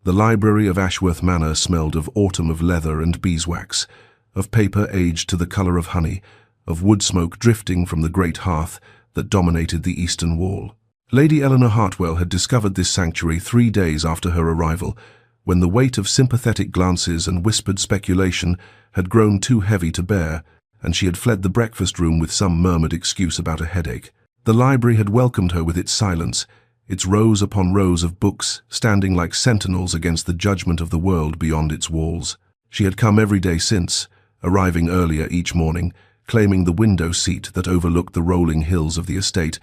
The library of Ashworth Manor smelled of autumn, of leather and beeswax, of paper aged to the colour of honey, of wood smoke drifting from the great hearth that dominated the eastern wall. Lady Eleanor Hartwell had discovered this sanctuary 3 days after her arrival, when the weight of sympathetic glances and whispered speculation had grown too heavy to bear, and she had fled the breakfast room with some murmured excuse about a headache. The library had welcomed her with its silence, its rows upon rows of books standing like sentinels against the judgment of the world beyond its walls. She had come every day since, arriving earlier each morning, claiming the window seat that overlooked the rolling hills of the estate,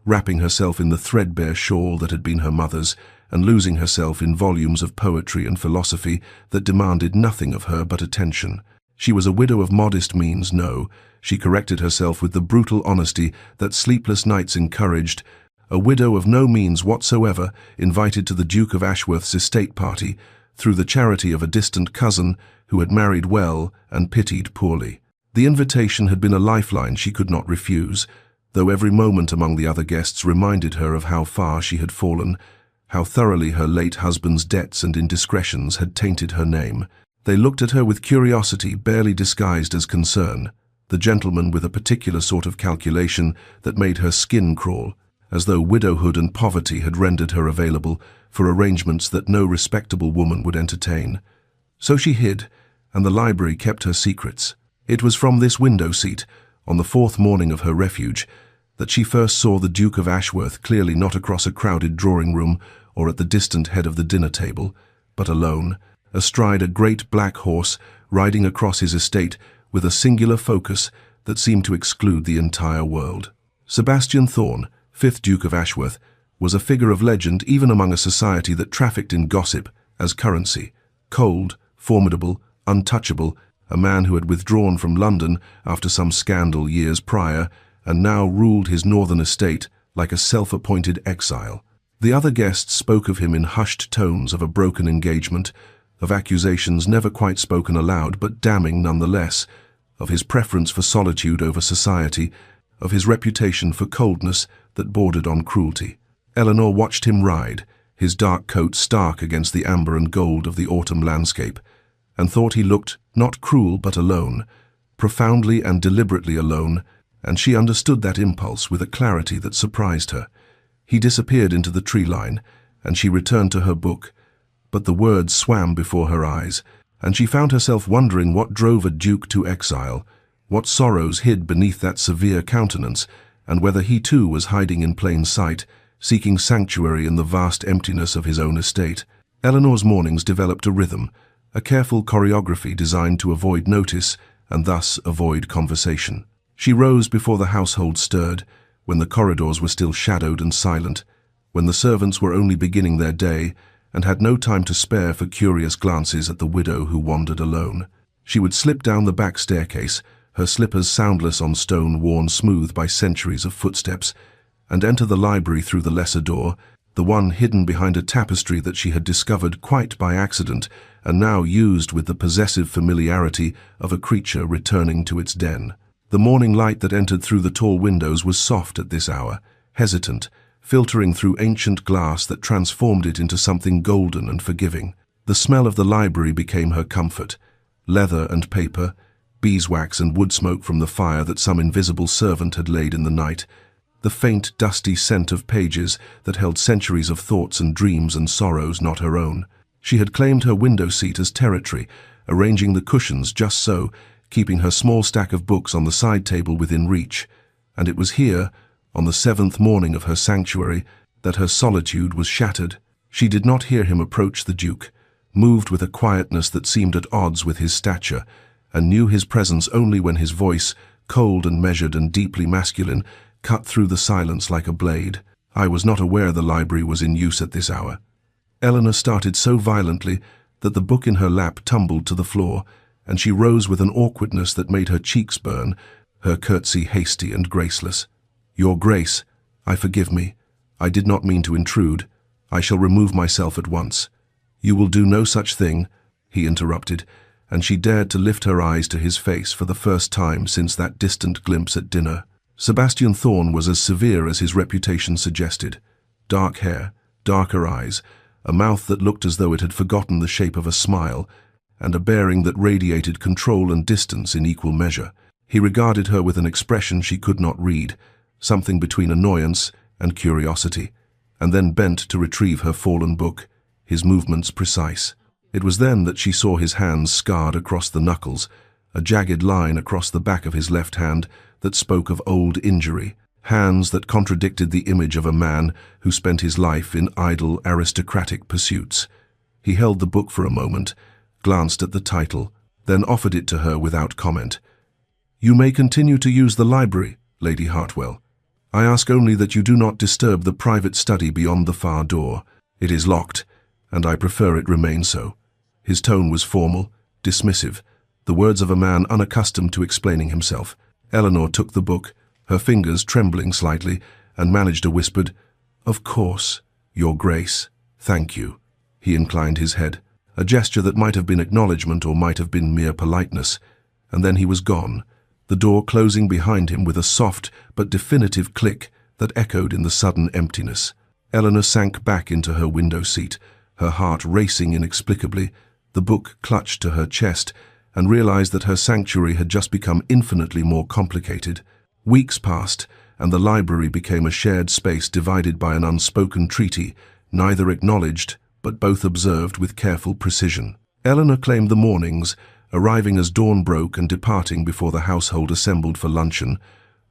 wrapping herself in the threadbare shawl that had been her mother's, and losing herself in volumes of poetry and philosophy that demanded nothing of her but attention. She was a widow of modest means, no, she corrected herself with the brutal honesty that sleepless nights encouraged, a widow of no means whatsoever, invited to the Duke of Ashworth's estate party through the charity of a distant cousin who had married well and pitied poorly. The invitation had been a lifeline she could not refuse, though every moment among the other guests reminded her of how far she had fallen, how thoroughly her late husband's debts and indiscretions had tainted her name. They looked at her with curiosity barely disguised as concern, the gentleman with a particular sort of calculation that made her skin crawl, as though widowhood and poverty had rendered her available for arrangements that no respectable woman would entertain. So she hid, and the library kept her secrets. It was from this window seat, on the 4th morning of her refuge, that she first saw the Duke of Ashworth, clearly not across a crowded drawing-room or at the distant head of the dinner table, but alone, astride a great black horse, riding across his estate with a singular focus that seemed to exclude the entire world. Sebastian Thorne, 5th Duke of Ashworth, was a figure of legend even among a society that trafficked in gossip as currency. Cold, formidable, untouchable, a man who had withdrawn from London after some scandal years prior and now ruled his northern estate like a self-appointed exile. The other guests spoke of him in hushed tones of a broken engagement, of accusations never quite spoken aloud but damning nonetheless, of his preference for solitude over society, of his reputation for coldness that bordered on cruelty. Eleanor watched him ride, his dark coat stark against the amber and gold of the autumn landscape, and thought he looked not cruel but alone, profoundly and deliberately alone, and she understood that impulse with a clarity that surprised her. He disappeared into the tree line, and she returned to her book, but the words swam before her eyes, and she found herself wondering what drove a duke to exile, what sorrows hid beneath that severe countenance, and whether he too was hiding in plain sight, seeking sanctuary in the vast emptiness of his own estate. Eleanor's mornings developed a rhythm, a careful choreography designed to avoid notice and thus avoid conversation. She rose before the household stirred, when the corridors were still shadowed and silent, when the servants were only beginning their day and had no time to spare for curious glances at the widow who wandered alone. She would slip down the back staircase, her slippers soundless on stone worn smooth by centuries of footsteps, and enter the library through the lesser door, the one hidden behind a tapestry that she had discovered quite by accident and now used with the possessive familiarity of a creature returning to its den. The morning light that entered through the tall windows was soft at this hour, hesitant, filtering through ancient glass that transformed it into something golden and forgiving. The smell of the library became her comfort, leather and paper, beeswax and wood smoke from the fire that some invisible servant had laid in the night, the faint, dusty scent of pages that held centuries of thoughts and dreams and sorrows not her own. She had claimed her window seat as territory, arranging the cushions just so, keeping her small stack of books on the side table within reach, and it was here, on the 7th morning of her sanctuary, that her solitude was shattered. She did not hear him approach the Duke, moved with a quietness that seemed at odds with his stature, and knew his presence only when his voice, cold and measured and deeply masculine, cut through the silence like a blade. I was not aware the library was in use at this hour. Eleanor started so violently that the book in her lap tumbled to the floor, and she rose with an awkwardness that made her cheeks burn, her curtsy hasty and graceless. "Your Grace, I forgive me. I did not mean to intrude. I shall remove myself at once." "You will do no such thing," he interrupted, and she dared to lift her eyes to his face for the first time since that distant glimpse at dinner. Sebastian Thorne was as severe as his reputation suggested. Dark hair, darker eyes, a mouth that looked as though it had forgotten the shape of a smile, and a bearing that radiated control and distance in equal measure. He regarded her with an expression she could not read, something between annoyance and curiosity, and then bent to retrieve her fallen book, his movements precise. It was then that she saw his hands scarred across the knuckles, a jagged line across the back of his left hand that spoke of old injury, hands that contradicted the image of a man who spent his life in idle, aristocratic pursuits. He held the book for a moment, glanced at the title, then offered it to her without comment. "You may continue to use the library, Lady Hartwell. I ask only that you do not disturb the private study beyond the far door. It is locked, and I prefer it remain so." His tone was formal, dismissive, the words of a man unaccustomed to explaining himself. Eleanor took the book, her fingers trembling slightly, and managed a whispered, "Of course, Your Grace, thank you." He inclined his head, a gesture that might have been acknowledgement or might have been mere politeness, and then he was gone, the door closing behind him with a soft but definitive click that echoed in the sudden emptiness. Eleanor sank back into her window seat, her heart racing inexplicably, the book clutched to her chest, and realized that her sanctuary had just become infinitely more complicated. Weeks passed, and the library became a shared space divided by an unspoken treaty, neither acknowledged, but both observed with careful precision. Eleanor claimed the mornings, arriving as dawn broke and departing before the household assembled for luncheon,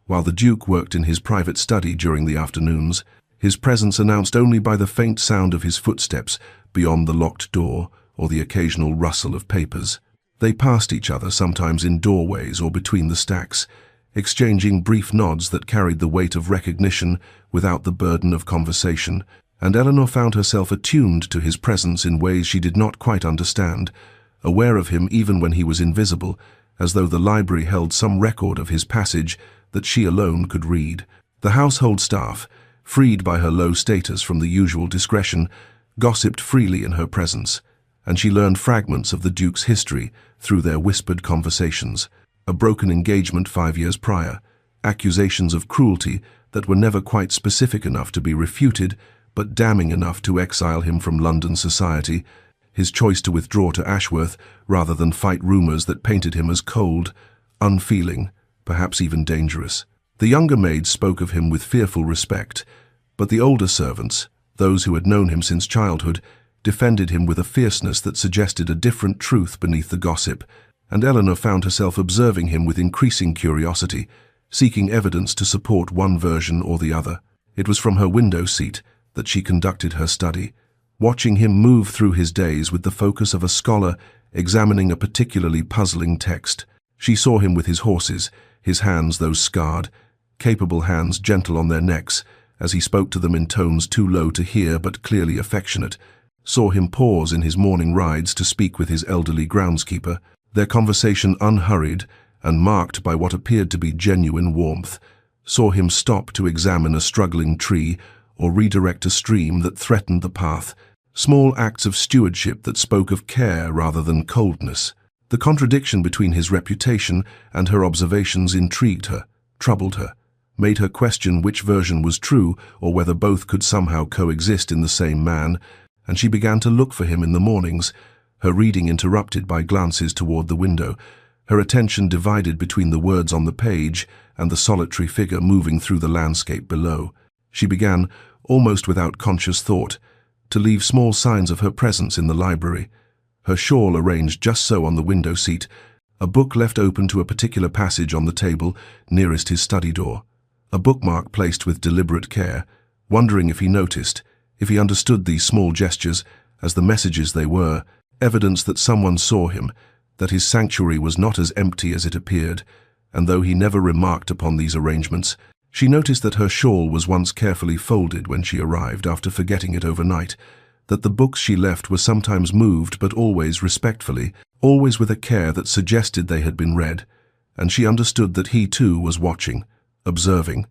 while the Duke worked in his private study during the afternoons, his presence announced only by the faint sound of his footsteps beyond the locked door or the occasional rustle of papers. They passed each other, sometimes in doorways or between the stacks, exchanging brief nods that carried the weight of recognition without the burden of conversation, and Eleanor found herself attuned to his presence in ways she did not quite understand, aware of him even when he was invisible, as though the library held some record of his passage that she alone could read. The household staff, freed by her low status from the usual discretion, gossiped freely in her presence, and she learned fragments of the Duke's history through their whispered conversations. A broken engagement 5 years prior, accusations of cruelty that were never quite specific enough to be refuted, but damning enough to exile him from London society, his choice to withdraw to Ashworth rather than fight rumours that painted him as cold, unfeeling, perhaps even dangerous. The younger maids spoke of him with fearful respect, but the older servants, those who had known him since childhood, defended him with a fierceness that suggested a different truth beneath the gossip, and Eleanor found herself observing him with increasing curiosity, seeking evidence to support one version or the other. It was from her window seat that she conducted her study, watching him move through his days with the focus of a scholar examining a particularly puzzling text. She saw him with his horses, his hands those scarred, capable hands gentle on their necks, as he spoke to them in tones too low to hear but clearly affectionate, saw him pause in his morning rides to speak with his elderly groundskeeper, their conversation unhurried and marked by what appeared to be genuine warmth, saw him stop to examine a struggling tree or redirect a stream that threatened the path, small acts of stewardship that spoke of care rather than coldness. The contradiction between his reputation and her observations intrigued her, troubled her, made her question which version was true or whether both could somehow coexist in the same man, and she began to look for him in the mornings, her reading interrupted by glances toward the window, her attention divided between the words on the page and the solitary figure moving through the landscape below. She began, almost without conscious thought, to leave small signs of her presence in the library, her shawl arranged just so on the window seat, a book left open to a particular passage on the table nearest his study door, a bookmark placed with deliberate care, wondering if he noticed, if he understood these small gestures as the messages they were, evidence that someone saw him, that his sanctuary was not as empty as it appeared, and though he never remarked upon these arrangements, she noticed that her shawl was once carefully folded when she arrived after forgetting it overnight, that the books she left were sometimes moved but always respectfully, always with a care that suggested they had been read, and she understood that he too was watching, observing,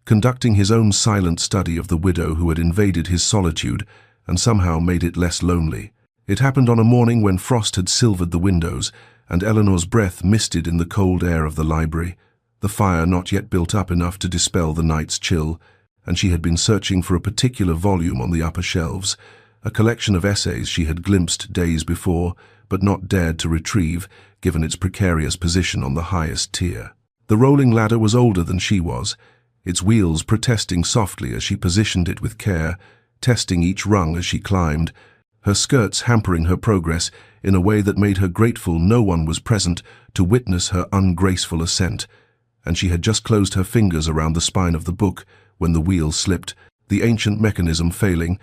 conducting his own silent study of the widow who had invaded his solitude and somehow made it less lonely. It happened on a morning when frost had silvered the windows and Eleanor's breath misted in the cold air of the library, the fire not yet built up enough to dispel the night's chill, and she had been searching for a particular volume on the upper shelves, a collection of essays she had glimpsed days before, but not dared to retrieve, given its precarious position on the highest tier. The rolling ladder was older than she was, its wheels protesting softly as she positioned it with care, testing each rung as she climbed, her skirts hampering her progress in a way that made her grateful no one was present to witness her ungraceful ascent. And she had just closed her fingers around the spine of the book when the wheel slipped, the ancient mechanism failing,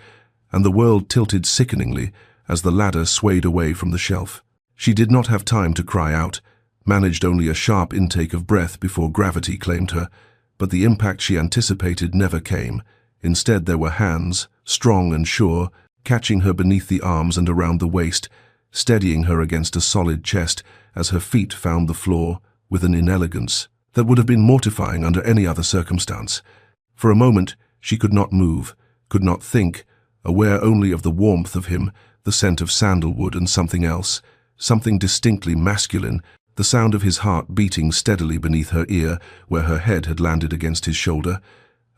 and the world tilted sickeningly as the ladder swayed away from the shelf. She did not have time to cry out, managed only a sharp intake of breath before gravity claimed her, but the impact she anticipated never came. Instead, there were hands, strong and sure, catching her beneath the arms and around the waist, steadying her against a solid chest as her feet found the floor with an inelegance that would have been mortifying under any other circumstance. For a moment, she could not move, could not think, aware only of the warmth of him, the scent of sandalwood and something else, something distinctly masculine, the sound of his heart beating steadily beneath her ear where her head had landed against his shoulder.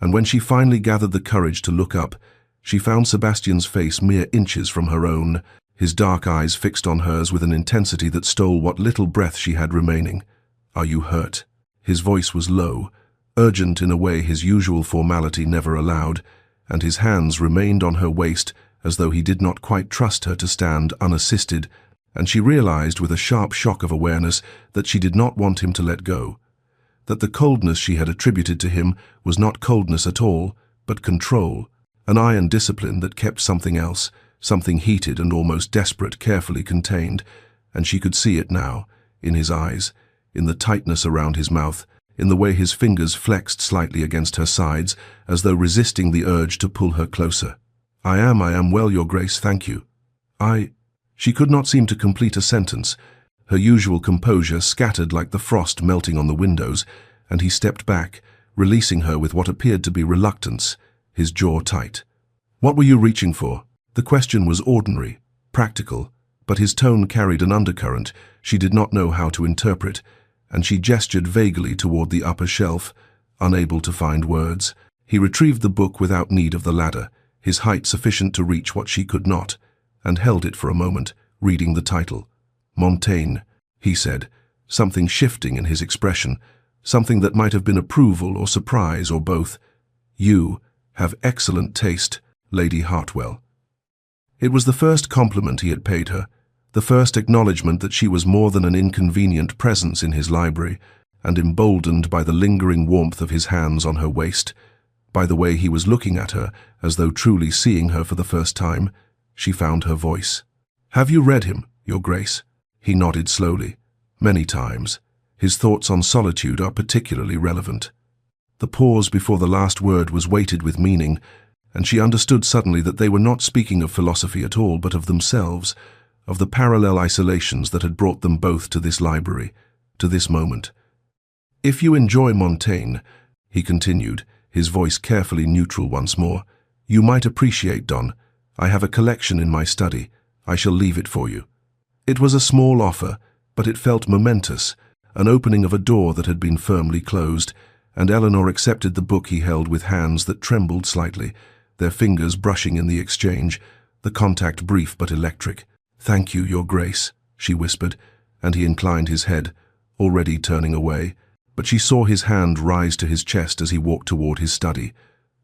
And when she finally gathered the courage to look up, she found Sebastian's face mere inches from her own, his dark eyes fixed on hers with an intensity that stole what little breath she had remaining. "Are you hurt?" His voice was low, urgent in a way his usual formality never allowed, and his hands remained on her waist as though he did not quite trust her to stand unassisted, and she realized with a sharp shock of awareness that she did not want him to let go, that the coldness she had attributed to him was not coldness at all, but control, an iron discipline that kept something else, something heated and almost desperate, carefully contained, and she could see it now, in his eyes, in the tightness around his mouth, in the way his fingers flexed slightly against her sides, as though resisting the urge to pull her closer. I am well, Your Grace, thank you." She could not seem to complete a sentence, her usual composure scattered like the frost melting on the windows, and he stepped back, releasing her with what appeared to be reluctance, his jaw tight. "What were you reaching for?" The question was ordinary, practical, but his tone carried an undercurrent she did not know how to interpret, and she gestured vaguely toward the upper shelf, unable to find words. He retrieved the book without need of the ladder, his height sufficient to reach what she could not, and held it for a moment, reading the title. "Montaigne," he said, something shifting in his expression, something that might have been approval or surprise or both. "You have excellent taste, Lady Hartwell." It was the first compliment he had paid her, the first acknowledgement that she was more than an inconvenient presence in his library, and emboldened by the lingering warmth of his hands on her waist, by the way he was looking at her as though truly seeing her for the first time, she found her voice. "Have you read him, Your Grace?" He nodded slowly. "Many times. His thoughts on solitude are particularly relevant." The pause before the last word was weighted with meaning, and she understood suddenly that they were not speaking of philosophy at all, but of themselves, of the parallel isolations that had brought them both to this library, to this moment. "If you enjoy Montaigne," he continued, his voice carefully neutral once more, "you might appreciate Don. I have a collection in my study. I shall leave it for you." It was a small offer, but it felt momentous, an opening of a door that had been firmly closed, and Eleanor accepted the book he held with hands that trembled slightly, their fingers brushing in the exchange, the contact brief but electric. "Thank you, Your Grace," she whispered, and he inclined his head, already turning away, but she saw his hand rise to his chest as he walked toward his study,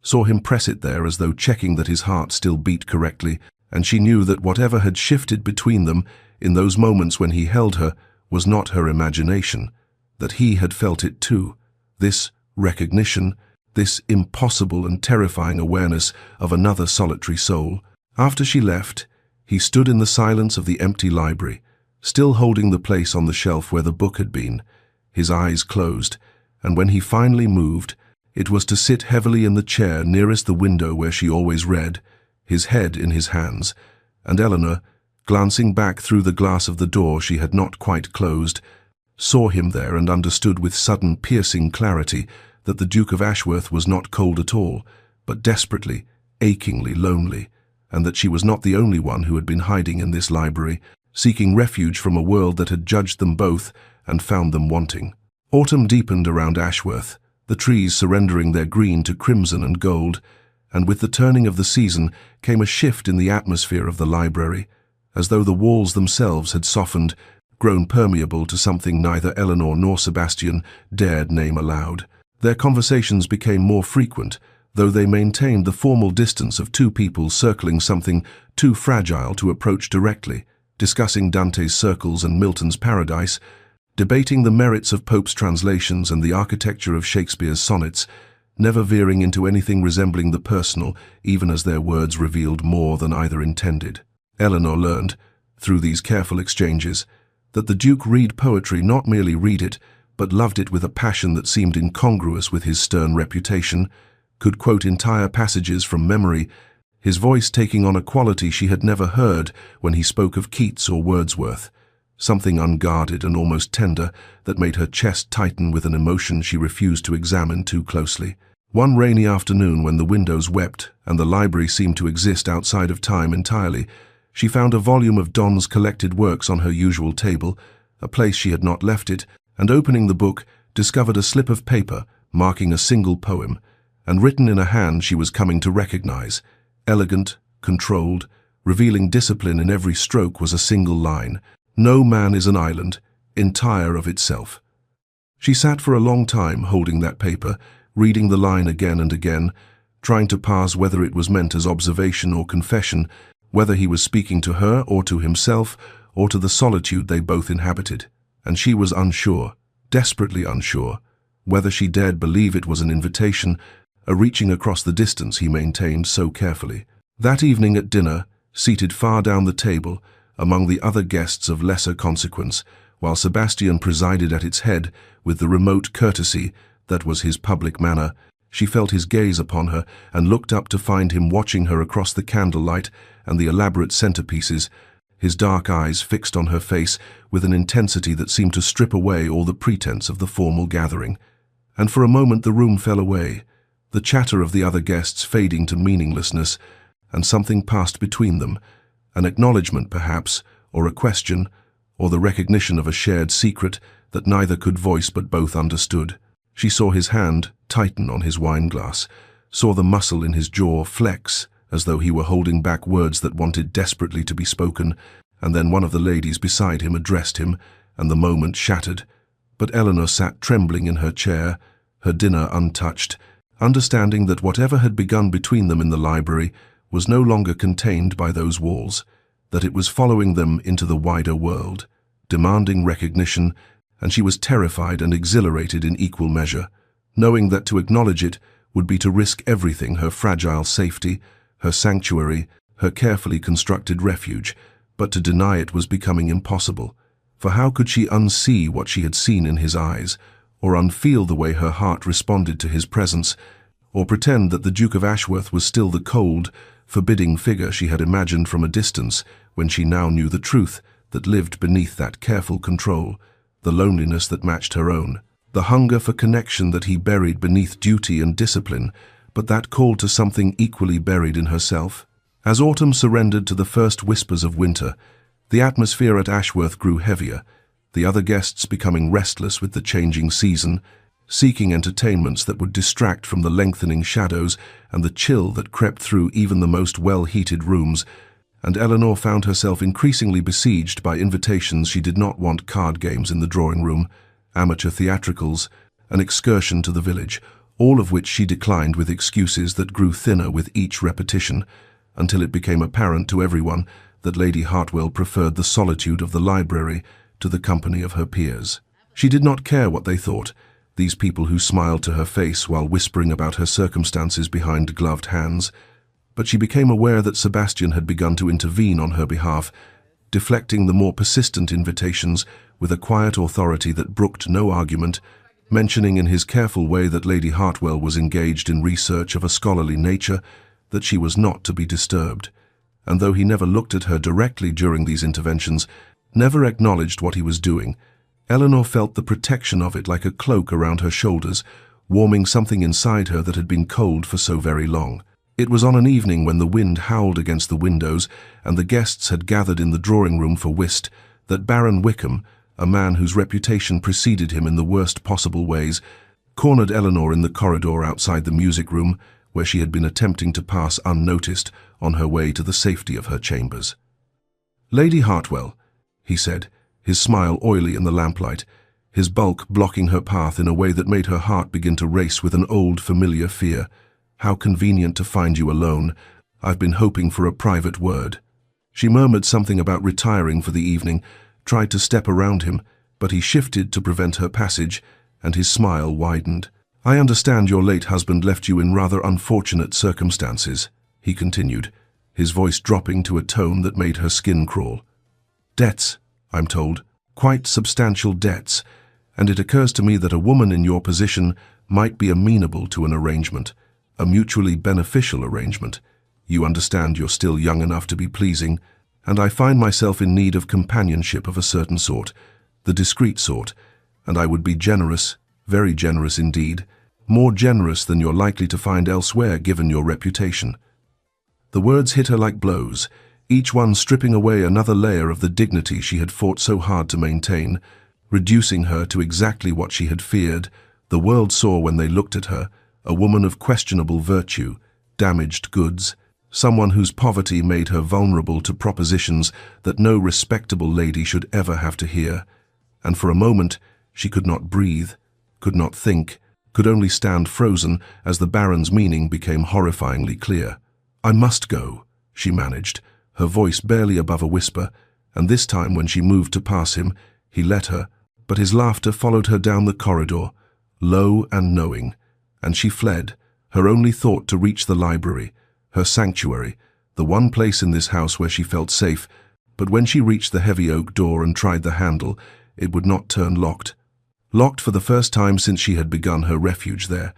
saw him press it there as though checking that his heart still beat correctly, and she knew that whatever had shifted between them in those moments when he held her was not her imagination, that he had felt it too, this recognition, this impossible and terrifying awareness of another solitary soul. After she left, he stood in the silence of the empty library, still holding the place on the shelf where the book had been, his eyes closed, and when he finally moved, it was to sit heavily in the chair nearest the window where she always read, his head in his hands, and Eleanor, glancing back through the glass of the door she had not quite closed, saw him there and understood with sudden piercing clarity that the Duke of Ashworth was not cold at all, but desperately, achingly lonely, and that she was not the only one who had been hiding in this library, seeking refuge from a world that had judged them both and found them wanting. Autumn deepened around Ashworth, the trees surrendering their green to crimson and gold, and with the turning of the season came a shift in the atmosphere of the library, as though the walls themselves had softened, grown permeable to something neither Eleanor nor Sebastian dared name aloud. Their conversations became more frequent, though they maintained the formal distance of two people circling something too fragile to approach directly, discussing Dante's Circles and Milton's Paradise, debating the merits of Pope's translations and the architecture of Shakespeare's sonnets, never veering into anything resembling the personal, even as their words revealed more than either intended. Eleanor learned, through these careful exchanges, that the Duke read poetry, not merely read it, but loved it with a passion that seemed incongruous with his stern reputation, could quote entire passages from memory, his voice taking on a quality she had never heard when he spoke of Keats or Wordsworth, something unguarded and almost tender that made her chest tighten with an emotion she refused to examine too closely. One rainy afternoon, when the windows wept and the library seemed to exist outside of time entirely, she found a volume of Donne's collected works on her usual table, a place she had not left it, and opening the book, discovered a slip of paper marking a single poem, and written in a hand she was coming to recognize. Elegant, controlled, revealing discipline in every stroke, was a single line: "No man is an island, entire of itself." She sat for a long time holding that paper, reading the line again and again, trying to parse whether it was meant as observation or confession, whether he was speaking to her or to himself or to the solitude they both inhabited. And she was unsure, desperately unsure, whether she dared believe it was an invitation, a reaching across the distance he maintained so carefully. That evening at dinner, seated far down the table, among the other guests of lesser consequence, while Sebastian presided at its head with the remote courtesy that was his public manner, she felt his gaze upon her and looked up to find him watching her across the candlelight and the elaborate centerpieces, his dark eyes fixed on her face with an intensity that seemed to strip away all the pretense of the formal gathering. And for a moment the room fell away, the chatter of the other guests fading to meaninglessness, and something passed between them, an acknowledgement perhaps, or a question, or the recognition of a shared secret that neither could voice but both understood. She saw his hand tighten on his wine-glass, saw the muscle in his jaw flex, as though he were holding back words that wanted desperately to be spoken, and then one of the ladies beside him addressed him, and the moment shattered. But Eleanor sat trembling in her chair, her dinner untouched, understanding that whatever had begun between them in the library was no longer contained by those walls, that it was following them into the wider world, demanding recognition, and she was terrified and exhilarated in equal measure, knowing that to acknowledge it would be to risk everything: her fragile safety, her sanctuary, her carefully constructed refuge. But to deny it was becoming impossible, for how could she unsee what she had seen in his eyes, or unfeel the way her heart responded to his presence, or pretend that the Duke of Ashworth was still the cold, forbidding figure she had imagined from a distance, when she now knew the truth that lived beneath that careful control, the loneliness that matched her own, the hunger for connection that he buried beneath duty and discipline, but that called to something equally buried in herself. As autumn surrendered to the first whispers of winter, the atmosphere at Ashworth grew heavier, the other guests becoming restless with the changing season, seeking entertainments that would distract from the lengthening shadows and the chill that crept through even the most well-heated rooms, and Eleanor found herself increasingly besieged by invitations. She did not want card games in the drawing-room, amateur theatricals, an excursion to the village, all of which she declined with excuses that grew thinner with each repetition, until it became apparent to everyone that Lady Hartwell preferred the solitude of the library to the company of her peers. She did not care what they thought, these people who smiled to her face while whispering about her circumstances behind gloved hands, but she became aware that Sebastian had begun to intervene on her behalf, deflecting the more persistent invitations with a quiet authority that brooked no argument, mentioning in his careful way that Lady Hartwell was engaged in research of a scholarly nature, that she was not to be disturbed, and though he never looked at her directly during these interventions, never acknowledged what he was doing, Eleanor felt the protection of it like a cloak around her shoulders, warming something inside her that had been cold for so very long. It was on an evening when the wind howled against the windows and the guests had gathered in the drawing-room for whist that Baron Wickham, a man whose reputation preceded him in the worst possible ways, cornered Eleanor in the corridor outside the music room, where she had been attempting to pass unnoticed on her way to the safety of her chambers. "Lady Hartwell," he said, his smile oily in the lamplight, his bulk blocking her path in a way that made her heart begin to race with an old familiar fear. "How convenient to find you alone. I've been hoping for a private word." She murmured something about retiring for the evening, tried to step around him, but he shifted to prevent her passage, and his smile widened. "I understand your late husband left you in rather unfortunate circumstances," he continued, his voice dropping to a tone that made her skin crawl. "Debts, I'm told, quite substantial debts, and it occurs to me that a woman in your position might be amenable to an arrangement, a mutually beneficial arrangement. You understand you're still young enough to be pleasing, and I find myself in need of companionship of a certain sort, the discreet sort, and I would be generous, very generous indeed, more generous than you're likely to find elsewhere given your reputation." The words hit her like blows, each one stripping away another layer of the dignity she had fought so hard to maintain, reducing her to exactly what she had feared. The world saw when they looked at her, a woman of questionable virtue, damaged goods, someone whose poverty made her vulnerable to propositions that no respectable lady should ever have to hear. And for a moment, she could not breathe, could not think, could only stand frozen as the Baron's meaning became horrifyingly clear. "I must go," she managed, her voice barely above a whisper, and this time when she moved to pass him, he let her, but his laughter followed her down the corridor, low and knowing, and she fled, her only thought to reach the library, her sanctuary, the one place in this house where she felt safe, but when she reached the heavy oak door and tried the handle, it would not turn locked. Locked for the first time since she had begun her refuge there,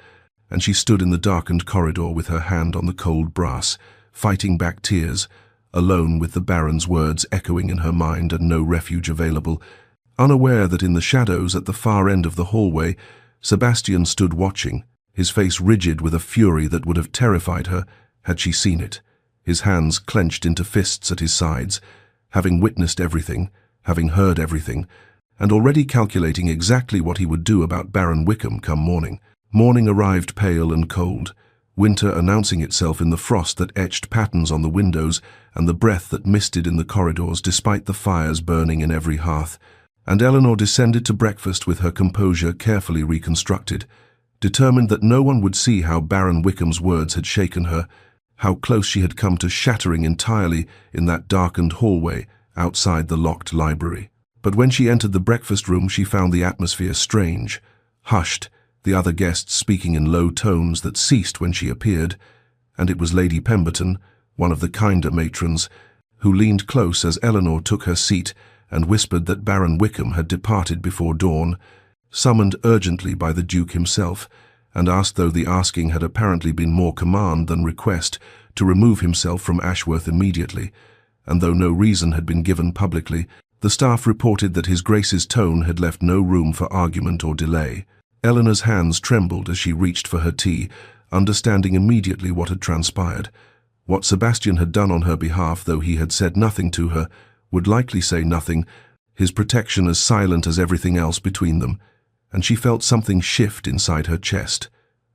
and she stood in the darkened corridor with her hand on the cold brass, fighting back tears, alone with the Baron's words echoing in her mind and no refuge available, unaware that in the shadows at the far end of the hallway, Sebastian stood watching, his face rigid with a fury that would have terrified her had she seen it, his hands clenched into fists at his sides, having witnessed everything, having heard everything, and already calculating exactly what he would do about Baron Wickham come morning. Morning arrived pale and cold, winter announcing itself in the frost that etched patterns on the windows and the breath that misted in the corridors despite the fires burning in every hearth, and Eleanor descended to breakfast with her composure carefully reconstructed, determined that no one would see how Baron Wickham's words had shaken her, how close she had come to shattering entirely in that darkened hallway outside the locked library. But when she entered the breakfast room, she found the atmosphere strange, hushed, the other guests speaking in low tones that ceased when she appeared, and it was Lady Pemberton, one of the kinder matrons, who leaned close as Eleanor took her seat and whispered that Baron Wickham had departed before dawn, summoned urgently by the Duke himself, and asked, though the asking had apparently been more command than request, to remove himself from Ashworth immediately, and though no reason had been given publicly, the staff reported that His Grace's tone had left no room for argument or delay. Eleanor's hands trembled as she reached for her tea, understanding immediately what had transpired. What Sebastian had done on her behalf, though he had said nothing to her, would likely say nothing, his protection as silent as everything else between them, and she felt something shift inside her chest,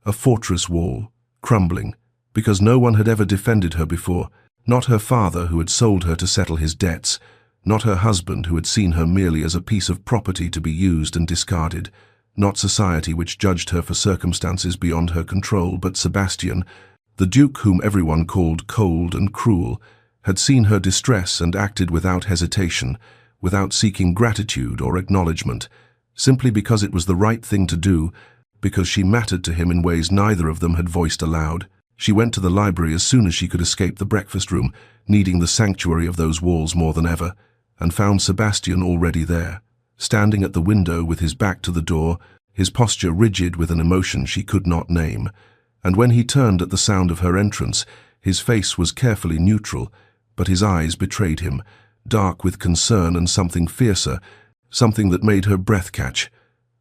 a fortress wall, crumbling, because no one had ever defended her before, not her father who had sold her to settle his debts, not her husband who had seen her merely as a piece of property to be used and discarded, not society which judged her for circumstances beyond her control, but Sebastian, the Duke whom everyone called cold and cruel, had seen her distress and acted without hesitation, without seeking gratitude or acknowledgement, simply because it was the right thing to do, because she mattered to him in ways neither of them had voiced aloud. She went to the library as soon as she could escape the breakfast room, needing the sanctuary of those walls more than ever, and found Sebastian already there, standing at the window with his back to the door, his posture rigid with an emotion she could not name, and when he turned at the sound of her entrance, his face was carefully neutral, but his eyes betrayed him, dark with concern and something fiercer, something that made her breath catch.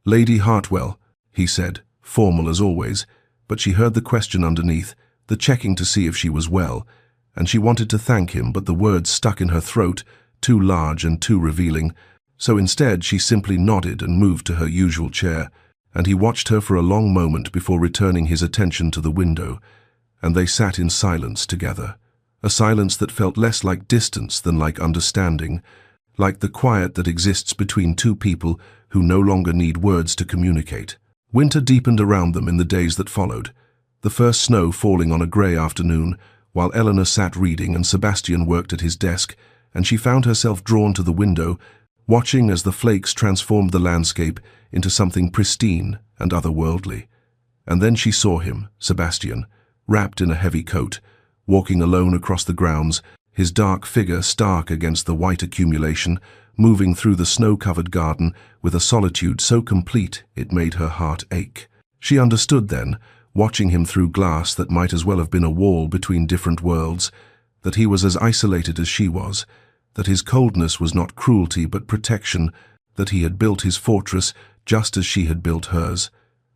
"Lady Hartwell," he said, formal as always, but she heard the question underneath, the checking to see if she was well, and she wanted to thank him, but the words stuck in her throat, too large and too revealing, so instead she simply nodded and moved to her usual chair, and he watched her for a long moment before returning his attention to the window, and they sat in silence together, a silence that felt less like distance than like understanding, like the quiet that exists between two people who no longer need words to communicate. Winter deepened around them in the days that followed, the first snow falling on a grey afternoon, while Eleanor sat reading and Sebastian worked at his desk, and she found herself drawn to the window, watching as the flakes transformed the landscape into something pristine and otherworldly. And then she saw him, Sebastian, wrapped in a heavy coat, walking alone across the grounds, his dark figure stark against the white accumulation, moving through the snow-covered garden with a solitude so complete it made her heart ache. She understood then, watching him through glass that might as well have been a wall between different worlds, that he was as isolated as she was, that his coldness was not cruelty but protection, that he had built his fortress just as she had built hers.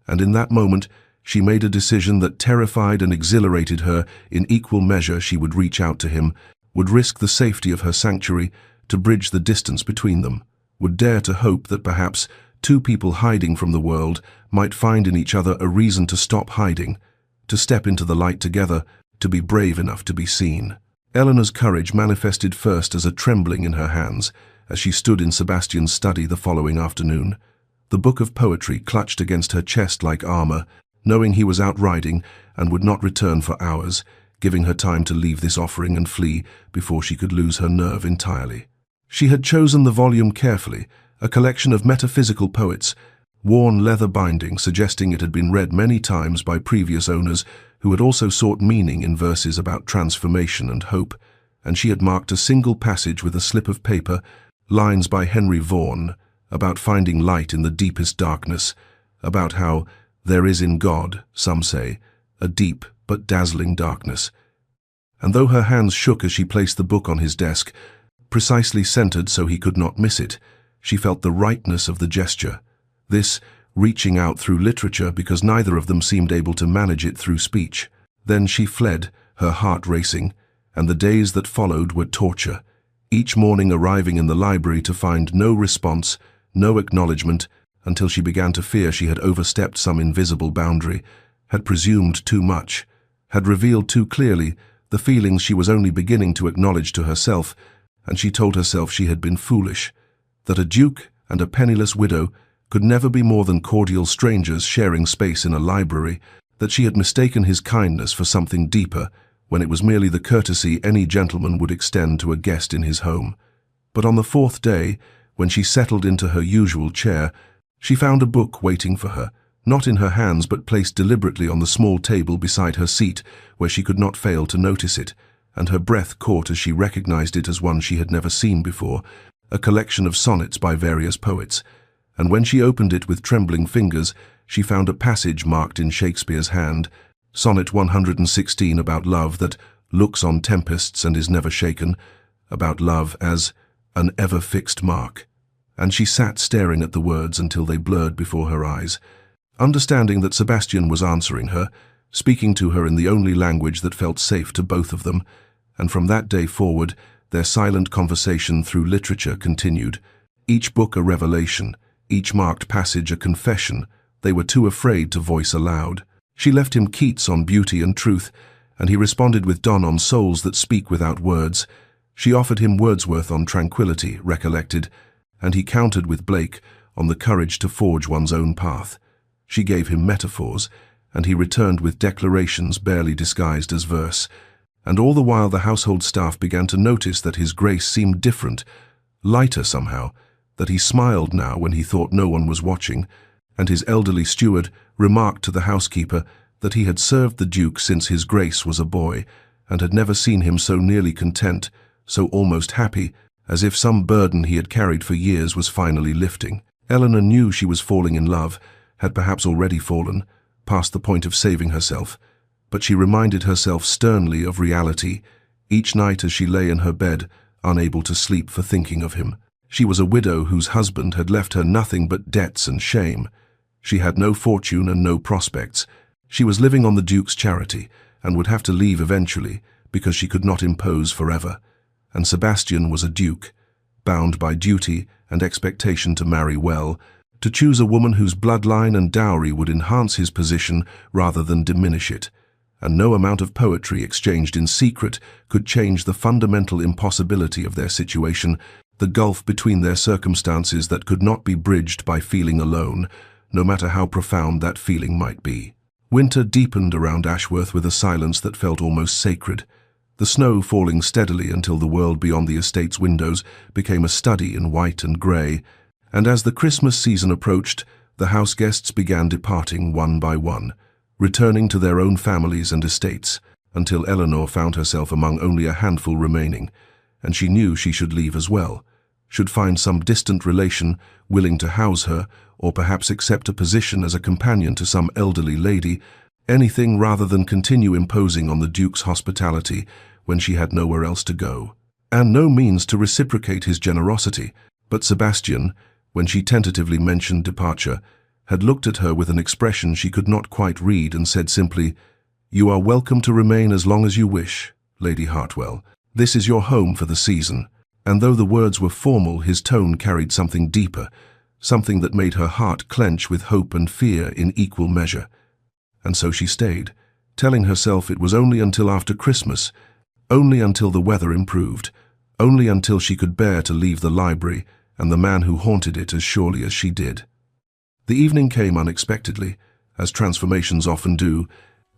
And in that moment, she made a decision that terrified and exhilarated her in equal measure. She would reach out to him, would risk the safety of her sanctuary to bridge the distance between them, would dare to hope that perhaps two people hiding from the world might find in each other a reason to stop hiding, to step into the light together, to be brave enough to be seen. Eleanor's courage manifested first as a trembling in her hands as she stood in Sebastian's study the following afternoon, the book of poetry clutched against her chest like armor, knowing he was out riding and would not return for hours, giving her time to leave this offering and flee before she could lose her nerve entirely. She had chosen the volume carefully, a collection of metaphysical poets, worn leather binding suggesting it had been read many times by previous owners who had also sought meaning in verses about transformation and hope, and she had marked a single passage with a slip of paper, lines by Henry Vaughan, about finding light in the deepest darkness, about how there is in God, some say, a deep but dazzling darkness. And though her hands shook as she placed the book on his desk, precisely centered so he could not miss it, she felt the rightness of the gesture, this reaching out through literature because neither of them seemed able to manage it through speech. Then she fled, her heart racing, and the days that followed were torture, each morning arriving in the library to find no response, no acknowledgement, until she began to fear she had overstepped some invisible boundary, had presumed too much, had revealed too clearly the feelings she was only beginning to acknowledge to herself, and she told herself she had been foolish, that a duke and a penniless widow could never be more than cordial strangers sharing space in a library, that she had mistaken his kindness for something deeper, when it was merely the courtesy any gentleman would extend to a guest in his home. But on the fourth day, when she settled into her usual chair, she found a book waiting for her, not in her hands but placed deliberately on the small table beside her seat, where she could not fail to notice it, and her breath caught as she recognized it as one she had never seen before, a collection of sonnets by various poets. And when she opened it with trembling fingers, she found a passage marked in Shakespeare's hand, Sonnet 116, about love that looks on tempests and is never shaken, about love as an ever-fixed mark. And she sat staring at the words until they blurred before her eyes, understanding that Sebastian was answering her, speaking to her in the only language that felt safe to both of them, and from that day forward, their silent conversation through literature continued, each book a revelation, each marked passage a confession they were too afraid to voice aloud. She left him Keats on beauty and truth, and he responded with Donne on souls that speak without words. She offered him Wordsworth on tranquility, recollected, and he countered with Blake on the courage to forge one's own path. She gave him metaphors, and he returned with declarations barely disguised as verse. And all the while the household staff began to notice that his grace seemed different, lighter somehow, that he smiled now when he thought no one was watching, and his elderly steward remarked to the housekeeper that he had served the Duke since his Grace was a boy, and had never seen him so nearly content, so almost happy, as if some burden he had carried for years was finally lifting. Eleanor knew she was falling in love, had perhaps already fallen, past the point of saving herself, but she reminded herself sternly of reality, each night as she lay in her bed, unable to sleep for thinking of him. She was a widow whose husband had left her nothing but debts and shame. She had no fortune and no prospects. She was living on the Duke's charity, and would have to leave eventually, because she could not impose forever. And Sebastian was a duke, bound by duty and expectation to marry well, to choose a woman whose bloodline and dowry would enhance his position rather than diminish it. and no amount of poetry exchanged in secret could change the fundamental impossibility of their situation, the gulf between their circumstances that could not be bridged by feeling alone, no matter how profound that feeling might be. Winter deepened around Ashworth with a silence that felt almost sacred, the snow falling steadily until the world beyond the estate's windows became a study in white and grey, and as the Christmas season approached, the house guests began departing one by one, returning to their own families and estates, until Eleanor found herself among only a handful remaining, and she knew she should leave as well, should find some distant relation willing to house her, or perhaps accept a position as a companion to some elderly lady, anything rather than continue imposing on the Duke's hospitality when she had nowhere else to go, and no means to reciprocate his generosity. But Sebastian, when she tentatively mentioned departure, had looked at her with an expression she could not quite read and said simply, "You are welcome to remain as long as you wish, Lady Hartwell. This is your home for the season." And though the words were formal, his tone carried something deeper, something that made her heart clench with hope and fear in equal measure. And so she stayed, telling herself it was only until after Christmas, only until the weather improved, only until she could bear to leave the library and the man who haunted it as surely as she did. The evening came unexpectedly, as transformations often do,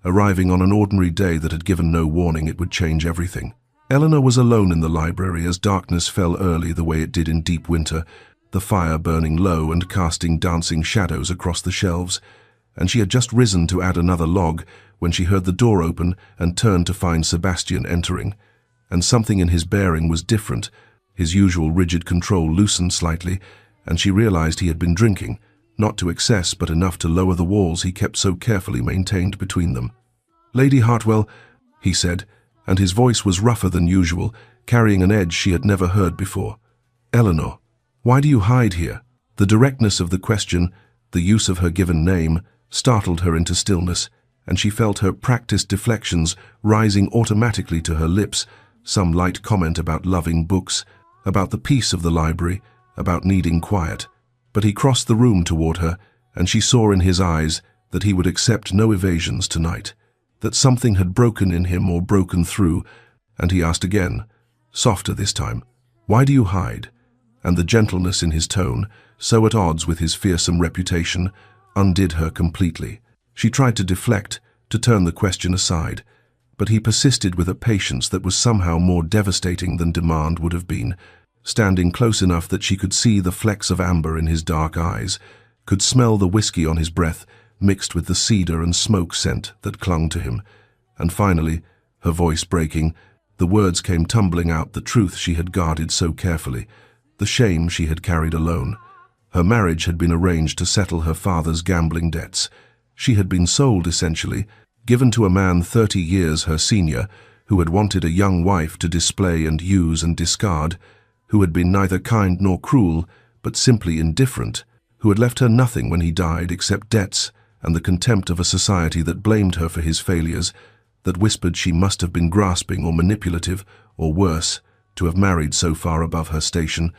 arriving on an ordinary day that had given no warning it would change everything. Eleanor was alone in the library as darkness fell early the way it did in deep winter, the fire burning low and casting dancing shadows across the shelves, and she had just risen to add another log when she heard the door open and turned to find Sebastian entering. And something in his bearing was different. His usual rigid control loosened slightly, and she realized he had been drinking, not to excess but enough to lower the walls he kept so carefully maintained between them. "Lady Hartwell," he said, and his voice was rougher than usual, carrying an edge she had never heard before. "Eleanor, why do you hide here?" The directness of the question, the use of her given name, startled her into stillness, and she felt her practiced deflections rising automatically to her lips, some light comment about loving books, about the peace of the library, about needing quiet. But he crossed the room toward her, and she saw in his eyes that he would accept no evasions tonight, that something had broken in him or broken through, and he asked again, softer this time, "Why do you hide?" And the gentleness in his tone, so at odds with his fearsome reputation, undid her completely. She tried to deflect, to turn the question aside, but he persisted with a patience that was somehow more devastating than demand would have been, standing close enough that she could see the flecks of amber in his dark eyes, could smell the whiskey on his breath mixed with the cedar and smoke scent that clung to him. And finally, her voice breaking, the words came tumbling out, the truth she had guarded so carefully, the shame she had carried alone. Her marriage had been arranged to settle her father's gambling debts. She had been sold, essentially, given to a man 30 years her senior, who had wanted a young wife to display and use and discard, who had been neither kind nor cruel, but simply indifferent, who had left her nothing when he died except debts and the contempt of a society that blamed her for his failures, that whispered she must have been grasping or manipulative, or worse, to have married so far above her station,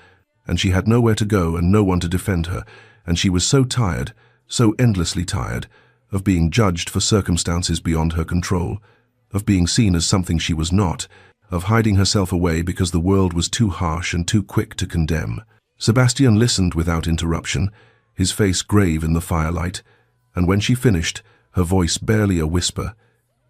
and she had nowhere to go and no one to defend her, and she was so tired, so endlessly tired, of being judged for circumstances beyond her control, of being seen as something she was not, of hiding herself away because the world was too harsh and too quick to condemn. Sebastian listened without interruption, his face grave in the firelight, and when she finished, her voice barely a whisper,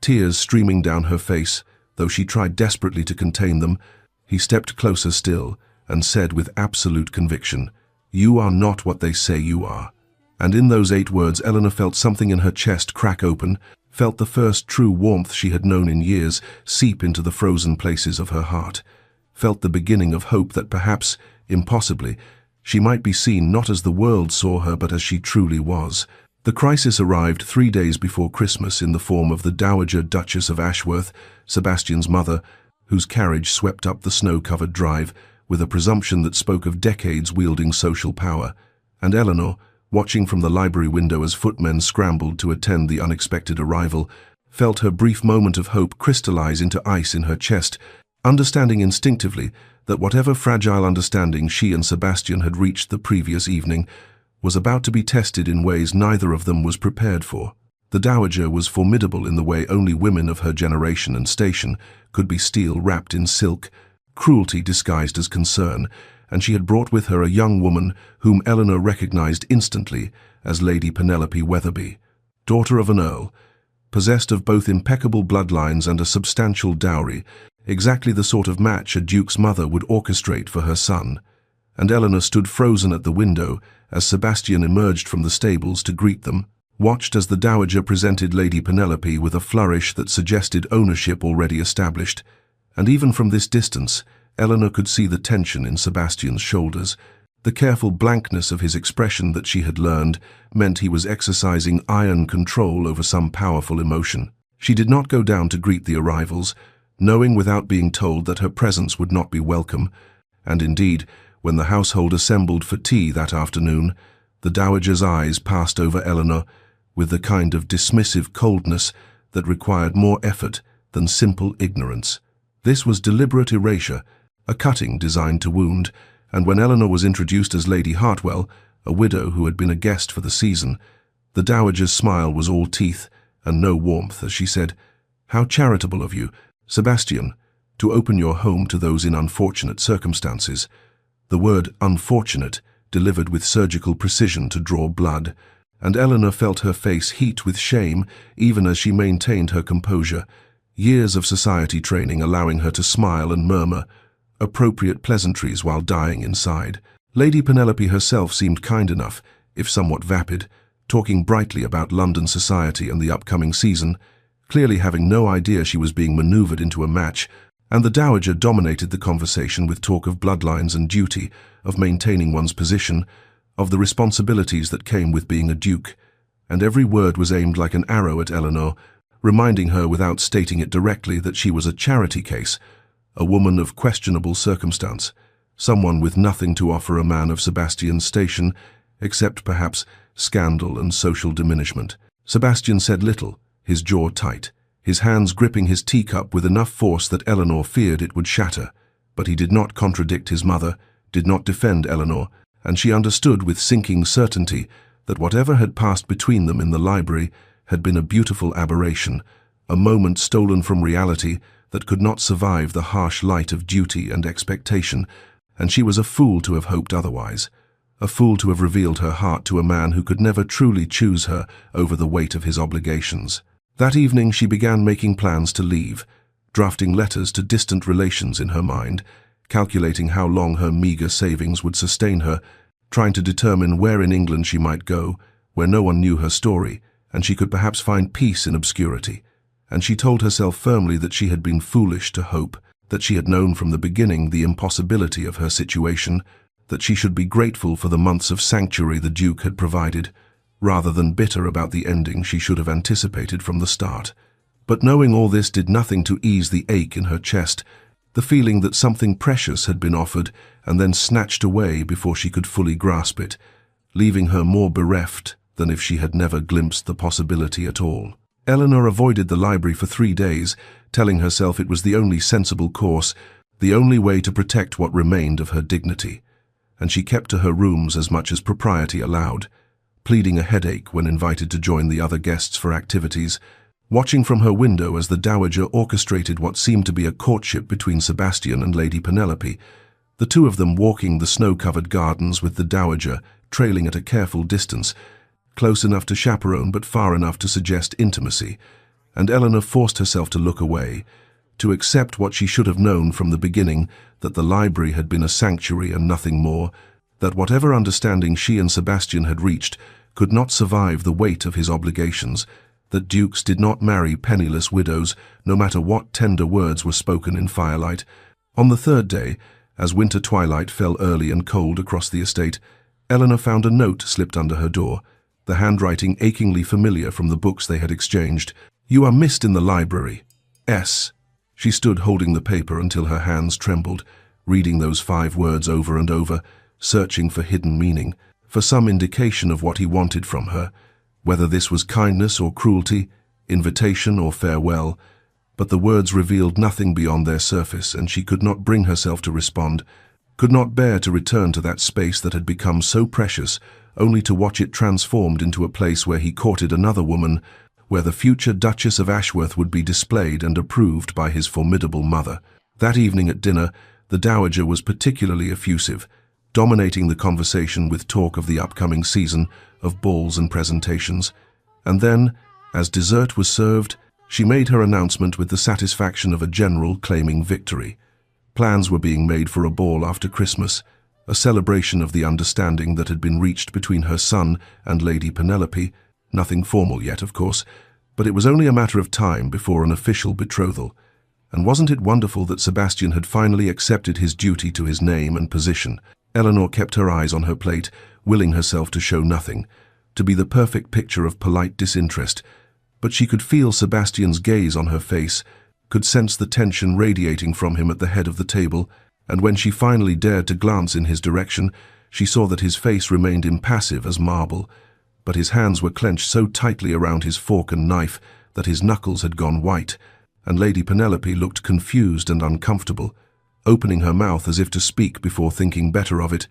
tears streaming down her face, though she tried desperately to contain them, he stepped closer still and said with absolute conviction, "You are not what they say you are." And in those 8 words, Eleanor felt something in her chest crack open, felt the first true warmth she had known in years seep into the frozen places of her heart, felt the beginning of hope that perhaps, impossibly, she might be seen not as the world saw her but as she truly was. The crisis arrived 3 days before Christmas in the form of the Dowager Duchess of Ashworth, Sebastian's mother, whose carriage swept up the snow-covered drive with a presumption that spoke of decades wielding social power, and Eleanor, watching from the library window as footmen scrambled to attend the unexpected arrival, felt her brief moment of hope crystallize into ice in her chest, understanding instinctively that whatever fragile understanding she and Sebastian had reached the previous evening was about to be tested in ways neither of them was prepared for. The dowager was formidable in the way only women of her generation and station could be, steel wrapped in silk, cruelty disguised as concern, and she had brought with her a young woman whom Eleanor recognized instantly as Lady Penelope Weatherby, daughter of an earl, possessed of both impeccable bloodlines and a substantial dowry, exactly the sort of match a duke's mother would orchestrate for her son. And Eleanor stood frozen at the window as Sebastian emerged from the stables to greet them, watched as the dowager presented Lady Penelope with a flourish that suggested ownership already established, and even from this distance, Eleanor could see the tension in Sebastian's shoulders. The careful blankness of his expression that she had learned meant he was exercising iron control over some powerful emotion. She did not go down to greet the arrivals, knowing without being told that her presence would not be welcome, and indeed, when the household assembled for tea that afternoon, the dowager's eyes passed over Eleanor with the kind of dismissive coldness that required more effort than simple ignorance. This was deliberate erasure, a cutting designed to wound, and when Eleanor was introduced as Lady Hartwell, a widow who had been a guest for the season, the dowager's smile was all teeth and no warmth as she said, "How charitable of you, Sebastian, to open your home to those in unfortunate circumstances." The word unfortunate delivered with surgical precision to draw blood, and Eleanor felt her face heat with shame even as she maintained her composure, years of society training allowing her to smile and murmur appropriate pleasantries while dying inside. Lady Penelope herself seemed kind enough, if somewhat vapid, talking brightly about London society and the upcoming season, clearly having no idea she was being maneuvered into a match, and the dowager dominated the conversation with talk of bloodlines and duty, of maintaining one's position, of the responsibilities that came with being a duke, and every word was aimed like an arrow at Eleanor, reminding her without stating it directly that she was a charity case, a woman of questionable circumstance, someone with nothing to offer a man of Sebastian's station, except perhaps scandal and social diminishment. Sebastian said little, his jaw tight, his hands gripping his teacup with enough force that Eleanor feared it would shatter, but he did not contradict his mother, did not defend Eleanor, and she understood with sinking certainty that whatever had passed between them in the library had been a beautiful aberration, a moment stolen from reality that could not survive the harsh light of duty and expectation, and she was a fool to have hoped otherwise, a fool to have revealed her heart to a man who could never truly choose her over the weight of his obligations. That evening she began making plans to leave, drafting letters to distant relations in her mind, calculating how long her meager savings would sustain her, trying to determine where in England she might go, where no one knew her story, and she could perhaps find peace in obscurity. And she told herself firmly that she had been foolish to hope, that she had known from the beginning the impossibility of her situation, that she should be grateful for the months of sanctuary the Duke had provided, rather than bitter about the ending she should have anticipated from the start. But knowing all this did nothing to ease the ache in her chest, the feeling that something precious had been offered and then snatched away before she could fully grasp it, leaving her more bereft than if she had never glimpsed the possibility at all. Eleanor avoided the library for 3 days, telling herself it was the only sensible course, the only way to protect what remained of her dignity, and she kept to her rooms as much as propriety allowed, pleading a headache when invited to join the other guests for activities, watching from her window as the dowager orchestrated what seemed to be a courtship between Sebastian and Lady Penelope, the two of them walking the snow-covered gardens with the dowager trailing at a careful distance, close enough to chaperone but far enough to suggest intimacy, and Eleanor forced herself to look away, to accept what she should have known from the beginning, that the library had been a sanctuary and nothing more, that whatever understanding she and Sebastian had reached could not survive the weight of his obligations, that dukes did not marry penniless widows, no matter what tender words were spoken in firelight. On the 3rd day, as winter twilight fell early and cold across the estate, Eleanor found a note slipped under her door, the handwriting achingly familiar from the books they had exchanged. "You are missed in the library. S." She stood holding the paper until her hands trembled, reading those 5 words over and over, searching for hidden meaning, for some indication of what he wanted from her, whether this was kindness or cruelty, invitation or farewell. But the words revealed nothing beyond their surface, and she could not bring herself to respond, could not bear to return to that space that had become so precious, only to watch it transformed into a place where he courted another woman, where the future Duchess of Ashworth would be displayed and approved by his formidable mother. That evening at dinner, the Dowager was particularly effusive, dominating the conversation with talk of the upcoming season of balls and presentations. And then, as dessert was served, she made her announcement with the satisfaction of a general claiming victory. Plans were being made for a ball after Christmas, a celebration of the understanding that had been reached between her son and Lady Penelope. Nothing formal yet, of course, but it was only a matter of time before an official betrothal. And wasn't it wonderful that Sebastian had finally accepted his duty to his name and position? Eleanor kept her eyes on her plate, willing herself to show nothing, to be the perfect picture of polite disinterest, but she could feel Sebastian's gaze on her face, could sense the tension radiating from him at the head of the table, and when she finally dared to glance in his direction, she saw that his face remained impassive as marble, but his hands were clenched so tightly around his fork and knife that his knuckles had gone white, and Lady Penelope looked confused and uncomfortable, opening her mouth as if to speak before thinking better of it,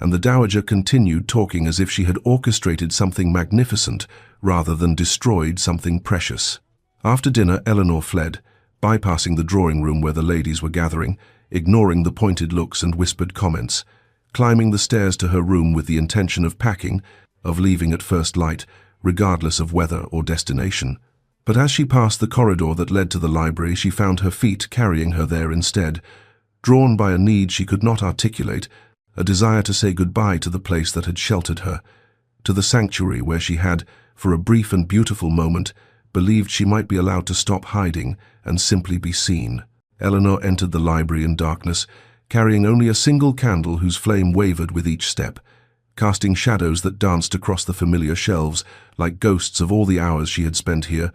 and the Dowager continued talking as if she had orchestrated something magnificent rather than destroyed something precious. After dinner, Eleanor fled, bypassing the drawing room where the ladies were gathering, ignoring the pointed looks and whispered comments, climbing the stairs to her room with the intention of packing, of leaving at first light, regardless of weather or destination. But as she passed the corridor that led to the library, she found her feet carrying her there instead, drawn by a need she could not articulate, a desire to say goodbye to the place that had sheltered her, to the sanctuary where she had, for a brief and beautiful moment, believed she might be allowed to stop hiding and simply be seen. Eleanor entered the library in darkness, carrying only a single candle whose flame wavered with each step, casting shadows that danced across the familiar shelves like ghosts of all the hours she had spent here,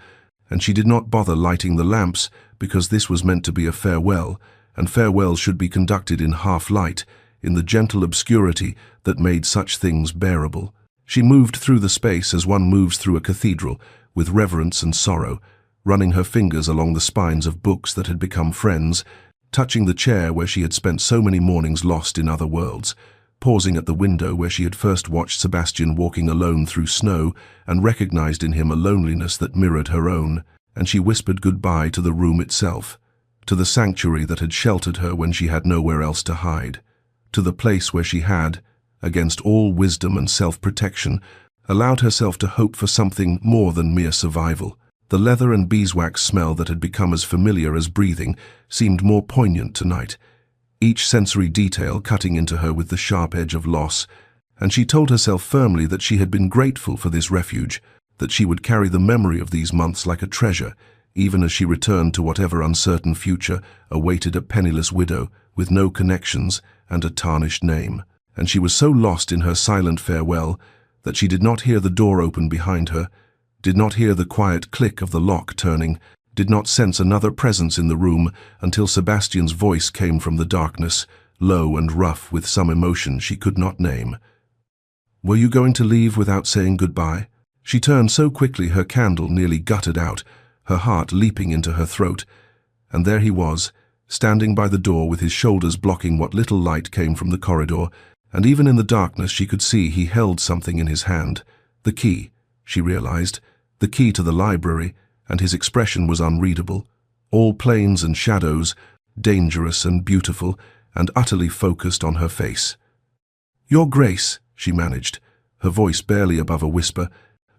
and she did not bother lighting the lamps because this was meant to be a farewell, and farewells should be conducted in half-light, in the gentle obscurity that made such things bearable. She moved through the space as one moves through a cathedral, with reverence and sorrow, running her fingers along the spines of books that had become friends, touching the chair where she had spent so many mornings lost in other worlds, pausing at the window where she had first watched Sebastian walking alone through snow and recognized in him a loneliness that mirrored her own, and she whispered goodbye to the room itself, to the sanctuary that had sheltered her when she had nowhere else to hide, to the place where she had, against all wisdom and self-protection, allowed herself to hope for something more than mere survival. The leather and beeswax smell that had become as familiar as breathing seemed more poignant tonight, each sensory detail cutting into her with the sharp edge of loss, and she told herself firmly that she had been grateful for this refuge, that she would carry the memory of these months like a treasure, even as she returned to whatever uncertain future awaited a penniless widow with no connections and a tarnished name. And she was so lost in her silent farewell that she did not hear the door open behind her, did not hear the quiet click of the lock turning, did not sense another presence in the room until Sebastian's voice came from the darkness, low and rough with some emotion she could not name. "Were you going to leave without saying goodbye?" She turned so quickly her candle nearly guttered out, her heart leaping into her throat, and there he was, standing by the door with his shoulders blocking what little light came from the corridor, and even in the darkness she could see he held something in his hand. The key, she realized, the key to the library, and his expression was unreadable. All planes and shadows, dangerous and beautiful, and utterly focused on her face. "Your Grace," she managed, her voice barely above a whisper,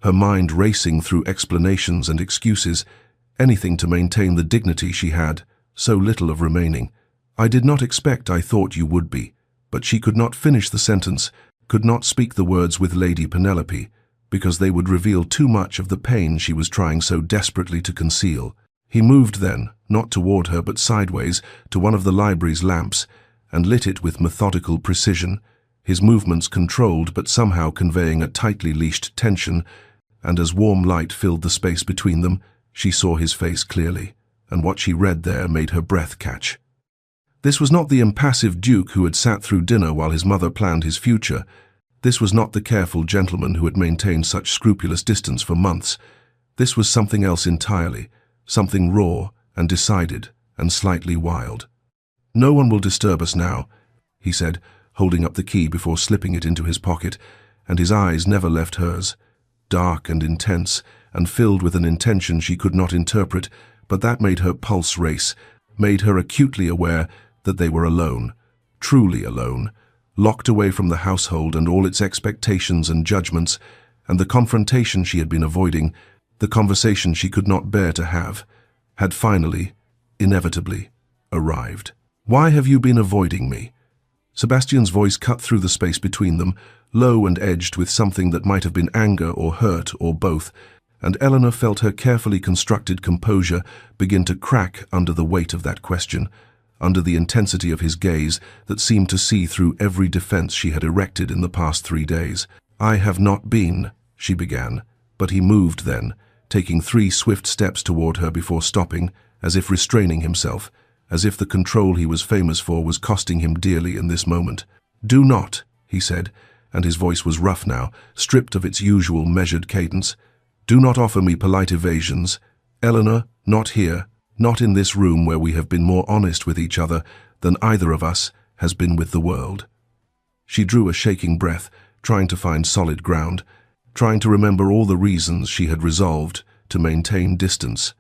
her mind racing through explanations and excuses, anything to maintain the dignity she had, so little of remaining. "I did not expect I thought you would be." But she could not finish the sentence, could not speak the words with Lady Penelope, because they would reveal too much of the pain she was trying so desperately to conceal. He moved then, not toward her but sideways, to one of the library's lamps, and lit it with methodical precision, his movements controlled but somehow conveying a tightly leashed tension, and as warm light filled the space between them, she saw his face clearly, and what she read there made her breath catch. This was not the impassive duke who had sat through dinner while his mother planned his future. This was not the careful gentleman who had maintained such scrupulous distance for months. This was something else entirely, something raw and decided and slightly wild. "No one will disturb us now," he said, holding up the key before slipping it into his pocket, and his eyes never left hers, dark and intense, and filled with an intention she could not interpret, but that made her pulse race, made her acutely aware that they were alone, truly alone, locked away from the household and all its expectations and judgments, and the confrontation she had been avoiding, the conversation she could not bear to have, had finally, inevitably, arrived. "Why have you been avoiding me?" Sebastian's voice cut through the space between them, low and edged with something that might have been anger or hurt or both, and Eleanor felt her carefully constructed composure begin to crack under the weight of that question, under the intensity of his gaze that seemed to see through every defense she had erected in the past 3 days. "I have not been," she began, but he moved then, taking 3 swift steps toward her before stopping, as if restraining himself, as if the control he was famous for was costing him dearly in this moment. "Do not," he said, and his voice was rough now, stripped of its usual measured cadence. "Do not offer me polite evasions. Eleanor, not here, not in this room where we have been more honest with each other than either of us has been with the world." She drew a shaking breath, trying to find solid ground, trying to remember all the reasons she had resolved to maintain distance.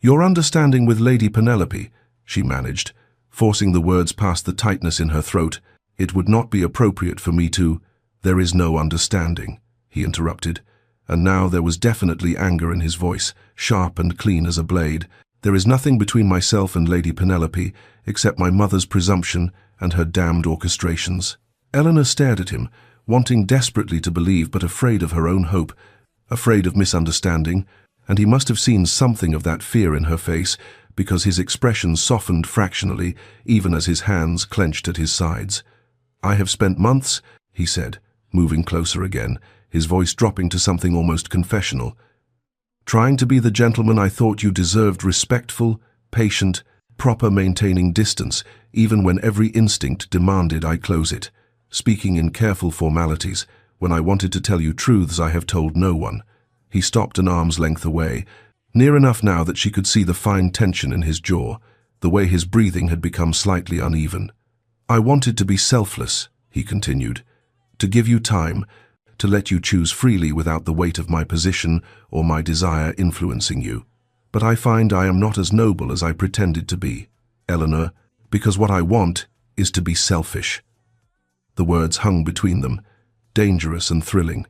"Your understanding with Lady Penelope," she managed, forcing the words past the tightness in her throat. "It would not be appropriate for me to—" "There is no understanding," he interrupted, and now there was definitely anger in his voice, sharp and clean as a blade. "There is nothing between myself and Lady Penelope except my mother's presumption and her damned orchestrations." Eleanor stared at him, wanting desperately to believe but afraid of her own hope, afraid of misunderstanding, and he must have seen something of that fear in her face, because his expression softened fractionally, even as his hands clenched at his sides. "I have spent months," he said, moving closer again, his voice dropping to something almost confessional, "trying to be the gentleman I thought you deserved, respectful, patient, proper, maintaining distance, even when every instinct demanded I close it, speaking in careful formalities, when I wanted to tell you truths I have told no one." He stopped an arm's length away, near enough now that she could see the fine tension in his jaw, the way his breathing had become slightly uneven. "I wanted to be selfless," he continued, "to give you time, to let you choose freely without the weight of my position or my desire influencing you. But I find I am not as noble as I pretended to be, Eleanor, because what I want is to be selfish." The words hung between them, dangerous and thrilling,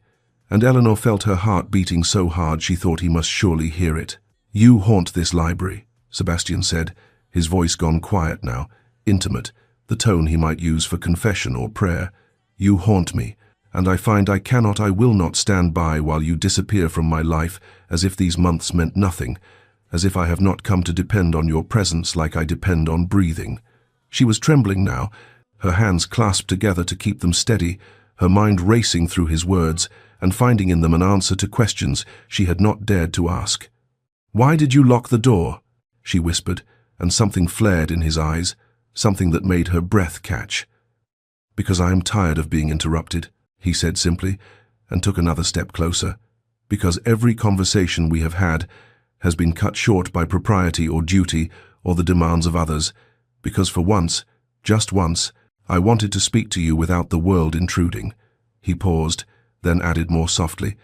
and Eleanor felt her heart beating so hard she thought he must surely hear it. "You haunt this library," Sebastian said, his voice gone quiet now, intimate, the tone he might use for confession or prayer. "You haunt me, and I find I will not stand by while you disappear from my life as if these months meant nothing, as if I have not come to depend on your presence like I depend on breathing." She was trembling now, her hands clasped together to keep them steady, her mind racing through his words and finding in them an answer to questions she had not dared to ask. "Why did you lock the door?" she whispered, and something flared in his eyes, something that made her breath catch. "Because I am tired of being interrupted," he said simply, and took another step closer. "Because every conversation we have had has been cut short by propriety or duty or the demands of others. Because for once, just once, I wanted to speak to you without the world intruding." He paused, then added more softly,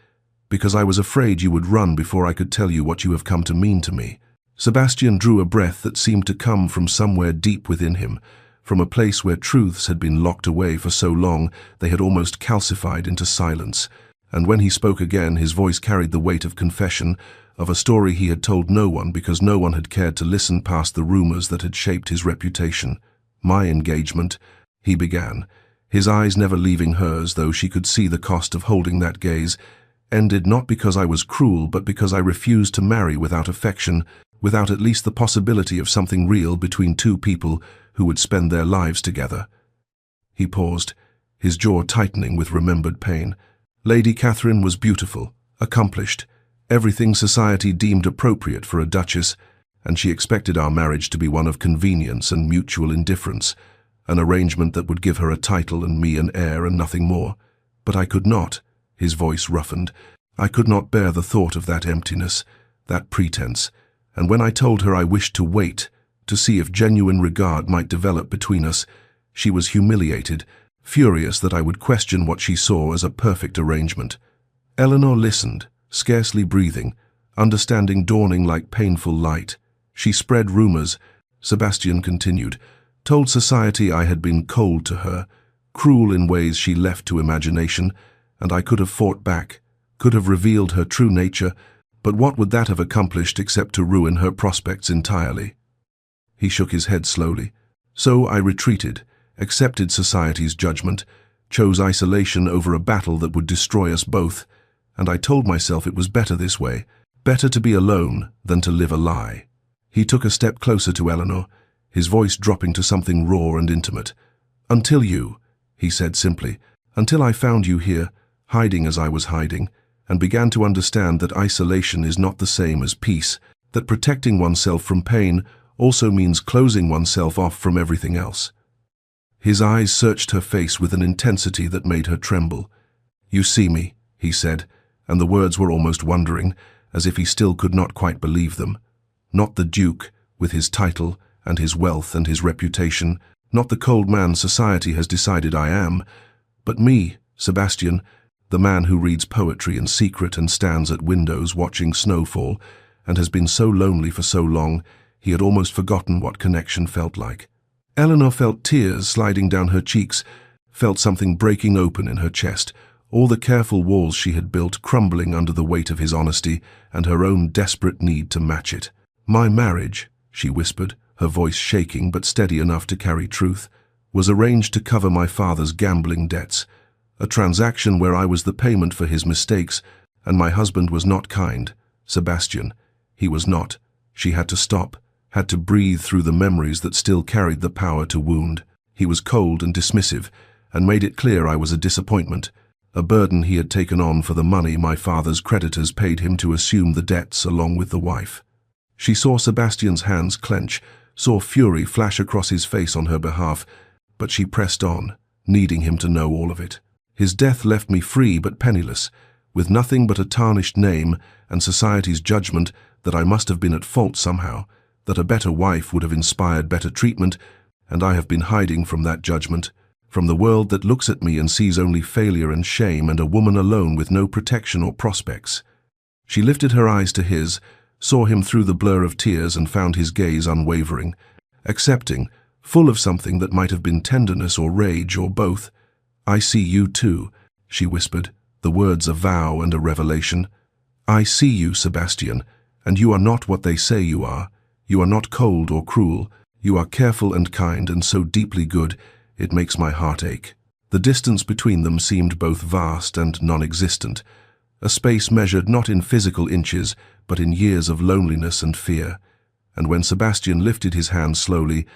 "Because I was afraid you would run before I could tell you what you have come to mean to me." Sebastian drew a breath that seemed to come from somewhere deep within him, from a place where truths had been locked away for so long they had almost calcified into silence, and when he spoke again his voice carried the weight of confession, of a story he had told no one because no one had cared to listen past the rumors that had shaped his reputation. "My engagement," he began, his eyes never leaving hers, though she could see the cost of holding that gaze, "ended not because I was cruel, but because I refused to marry without affection, without at least the possibility of something real between two people who would spend their lives together." He paused, his jaw tightening with remembered pain. Lady Catherine was beautiful, accomplished, everything society deemed appropriate for a duchess, and she expected our marriage to be one of convenience and mutual indifference, an arrangement that would give her a title and me an heir and nothing more. But I could not, his voice roughened, I could not bear the thought of that emptiness, that pretense, and when I told her I wished to wait, to see if genuine regard might develop between us, she was humiliated, furious that I would question what she saw as a perfect arrangement. Eleanor listened, scarcely breathing, understanding dawning like painful light. She spread rumors, Sebastian continued, told society I had been cold to her, cruel in ways she left to imagination, and I could have fought back, could have revealed her true nature, but what would that have accomplished except to ruin her prospects entirely? He shook his head slowly. So I retreated, accepted society's judgment, chose isolation over a battle that would destroy us both, and I told myself it was better this way, better to be alone than to live a lie. He took a step closer to Eleanor, his voice dropping to something raw and intimate. "Until you," he said simply, "until I found you here, hiding as I was hiding, and began to understand that isolation is not the same as peace, that protecting oneself from pain also means closing oneself off from everything else." His eyes searched her face with an intensity that made her tremble. "You see me," he said, and the words were almost wondering, as if he still could not quite believe them. Not the Duke, with his title and his wealth and his reputation, not the cold man society has decided I am, but me, Sebastian, the man who reads poetry in secret and stands at windows watching snowfall, and has been so lonely for so long, he had almost forgotten what connection felt like. Eleanor felt tears sliding down her cheeks, felt something breaking open in her chest, all the careful walls she had built crumbling under the weight of his honesty and her own desperate need to match it. "My marriage," she whispered, her voice shaking but steady enough to carry truth, "was arranged to cover my father's gambling debts, a transaction where I was the payment for his mistakes, and my husband was not kind. Sebastian, he was not." She had to stop, had to breathe through the memories that still carried the power to wound. He was cold and dismissive, and made it clear I was a disappointment, a burden he had taken on for the money my father's creditors paid him to assume the debts along with the wife. She saw Sebastian's hands clench, saw fury flash across his face on her behalf, but she pressed on, needing him to know all of it. His death left me free but penniless, with nothing but a tarnished name and society's judgment that I must have been at fault somehow, that a better wife would have inspired better treatment, and I have been hiding from that judgment, from the world that looks at me and sees only failure and shame and a woman alone with no protection or prospects. She lifted her eyes to his, saw him through the blur of tears and found his gaze unwavering, accepting, full of something that might have been tenderness or rage or both. "I see you too," she whispered, the words a vow and a revelation. "I see you, Sebastian, and you are not what they say you are. You are not cold or cruel. You are careful and kind and so deeply good, it makes my heart ache." The distance between them seemed both vast and non-existent, a space measured not in physical inches, but in years of loneliness and fear. And when Sebastian lifted his hand slowly,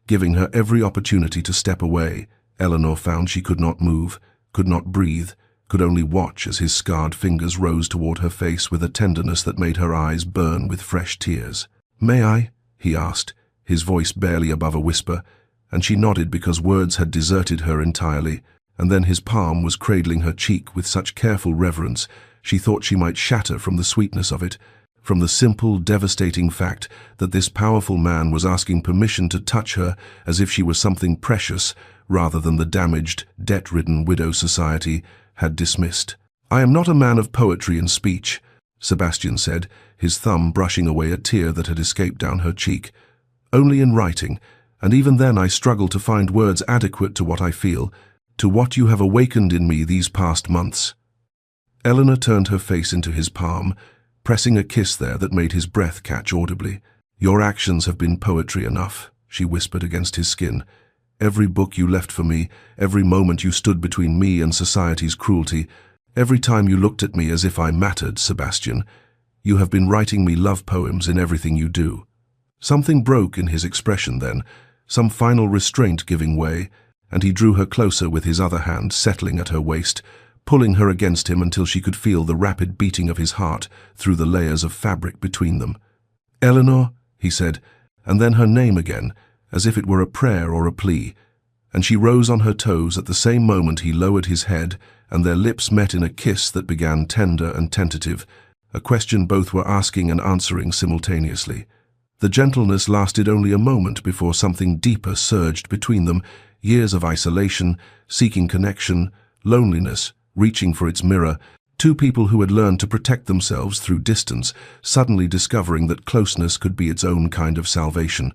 giving her every opportunity to step away, Eleanor found she could not move, could not breathe, could only watch as his scarred fingers rose toward her face with a tenderness that made her eyes burn with fresh tears. "May I?" he asked, his voice barely above a whisper, and she nodded because words had deserted her entirely, and then his palm was cradling her cheek with such careful reverence she thought she might shatter from the sweetness of it, from the simple, devastating fact that this powerful man was asking permission to touch her as if she were something precious rather than the damaged, debt-ridden widow society had dismissed. "I am not a man of poetry and speech," Sebastian said, his thumb brushing away a tear that had escaped down her cheek. "Only in writing, and even then I struggle to find words adequate to what I feel, to what you have awakened in me these past months." Eleanor turned her face into his palm, pressing a kiss there that made his breath catch audibly. "Your actions have been poetry enough," she whispered against his skin. "Every book you left for me, every moment you stood between me and society's cruelty, every time you looked at me as if I mattered, Sebastian, you have been writing me love poems in everything you do." Something broke in his expression then, some final restraint giving way, and he drew her closer with his other hand settling at her waist, pulling her against him until she could feel the rapid beating of his heart through the layers of fabric between them. "Eleanor," he said, and then her name again, as if it were a prayer or a plea, and she rose on her toes at the same moment he lowered his head, and their lips met in a kiss that began tender and tentative, a question both were asking and answering simultaneously. The gentleness lasted only a moment before something deeper surged between them, years of isolation, seeking connection, loneliness, reaching for its mirror, Two people who had learned to protect themselves through distance, suddenly discovering that closeness could be its own kind of salvation.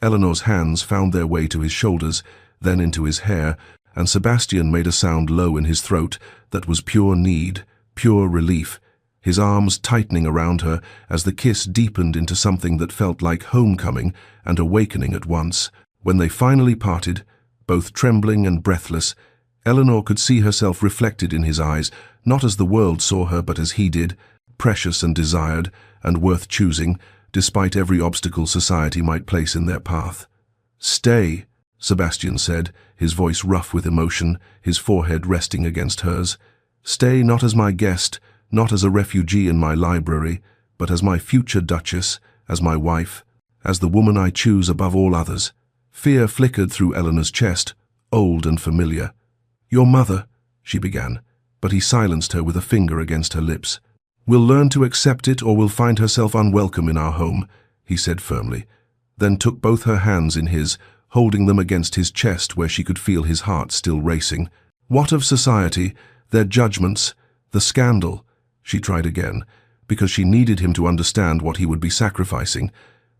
Eleanor's hands found their way to his shoulders, then into his hair, and Sebastian made a sound low in his throat that was pure need, pure relief, his arms tightening around her as the kiss deepened into something that felt like homecoming and awakening at once. When they finally parted, both trembling and breathless, Eleanor could see herself reflected in his eyes, not as the world saw her but as he did, precious and desired, and worth choosing, despite every obstacle society might place in their path. "Stay," Sebastian said, his voice rough with emotion, his forehead resting against hers. "Stay not as my guest, not as a refugee in my library, but as my future duchess, as my wife, as the woman I choose above all others." Fear flickered through Eleanor's chest, old and familiar. "Your mother," she began, but he silenced her with a finger against her lips. "Will learn to accept it or will find herself unwelcome in our home," he said firmly, then took both her hands in his, holding them against his chest where she could feel his heart still racing. "What of society, their judgments, the scandal?" She tried again, because she needed him to understand what he would be sacrificing,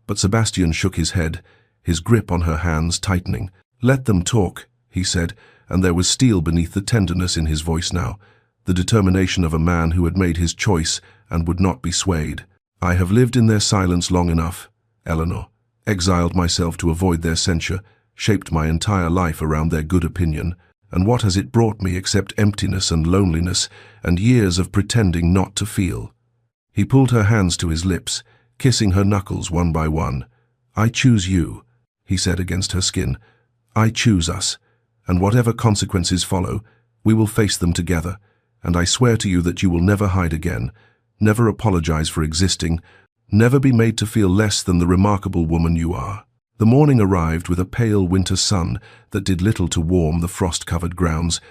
but Sebastian shook his head, his grip on her hands tightening. "Let them talk," he said, and there was steel beneath the tenderness in his voice now, the determination of a man who had made his choice and would not be swayed. "I have lived in their silence long enough, Eleanor, exiled myself to avoid their censure, shaped my entire life around their good opinion, and what has it brought me except emptiness and loneliness and years of pretending not to feel?" He pulled her hands to his lips, kissing her knuckles one by one. "I choose you," he said against her skin. "I choose us, and whatever consequences follow, we will face them together, and I swear to you that you will never hide again, never apologize for existing, never be made to feel less than the remarkable woman you are." The morning arrived with a pale winter sun that did little to warm the frost-covered grounds,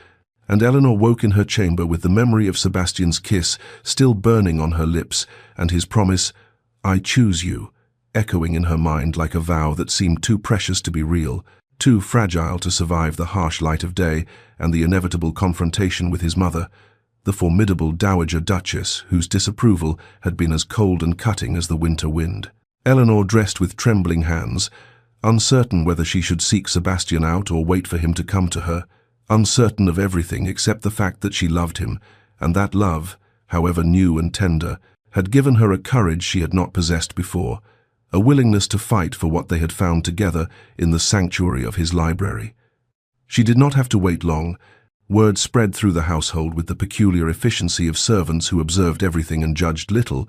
and Eleanor woke in her chamber with the memory of Sebastian's kiss still burning on her lips and his promise, "I choose you," echoing in her mind like a vow that seemed too precious to be real, too fragile to survive the harsh light of day and the inevitable confrontation with his mother, the formidable dowager duchess whose disapproval had been as cold and cutting as the winter wind. Eleanor dressed with trembling hands, uncertain whether she should seek Sebastian out or wait for him to come to her, uncertain of everything except the fact that she loved him, and that love, however new and tender, had given her a courage she had not possessed before, a willingness to fight for what they had found together in the sanctuary of his library. She did not have to wait long. Word spread through the household with the peculiar efficiency of servants who observed everything and judged little,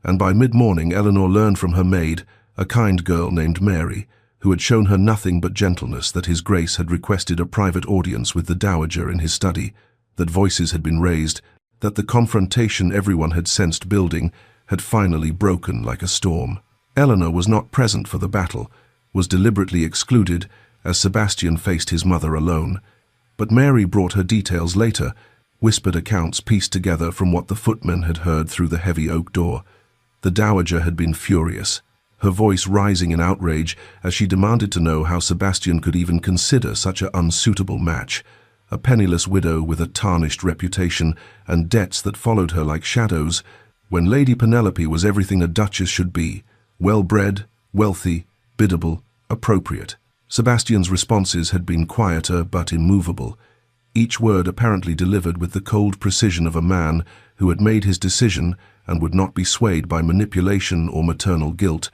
and by mid-morning Eleanor learned from her maid, a kind girl named Mary, who had shown her nothing but gentleness, that his Grace had requested a private audience with the dowager in his study, that voices had been raised, that the confrontation everyone had sensed building had finally broken like a storm. Eleanor was not present for the battle, was deliberately excluded as Sebastian faced his mother alone, but Mary brought her details later, whispered accounts pieced together from what the footmen had heard through the heavy oak door. The dowager had been furious, her voice rising in outrage as she demanded to know how Sebastian could even consider such an unsuitable match, a penniless widow with a tarnished reputation and debts that followed her like shadows, when Lady Penelope was everything a duchess should be, well-bred, wealthy, biddable, appropriate. Sebastian's responses had been quieter but immovable, each word apparently delivered with the cold precision of a man who had made his decision and would not be swayed by manipulation or maternal guilt,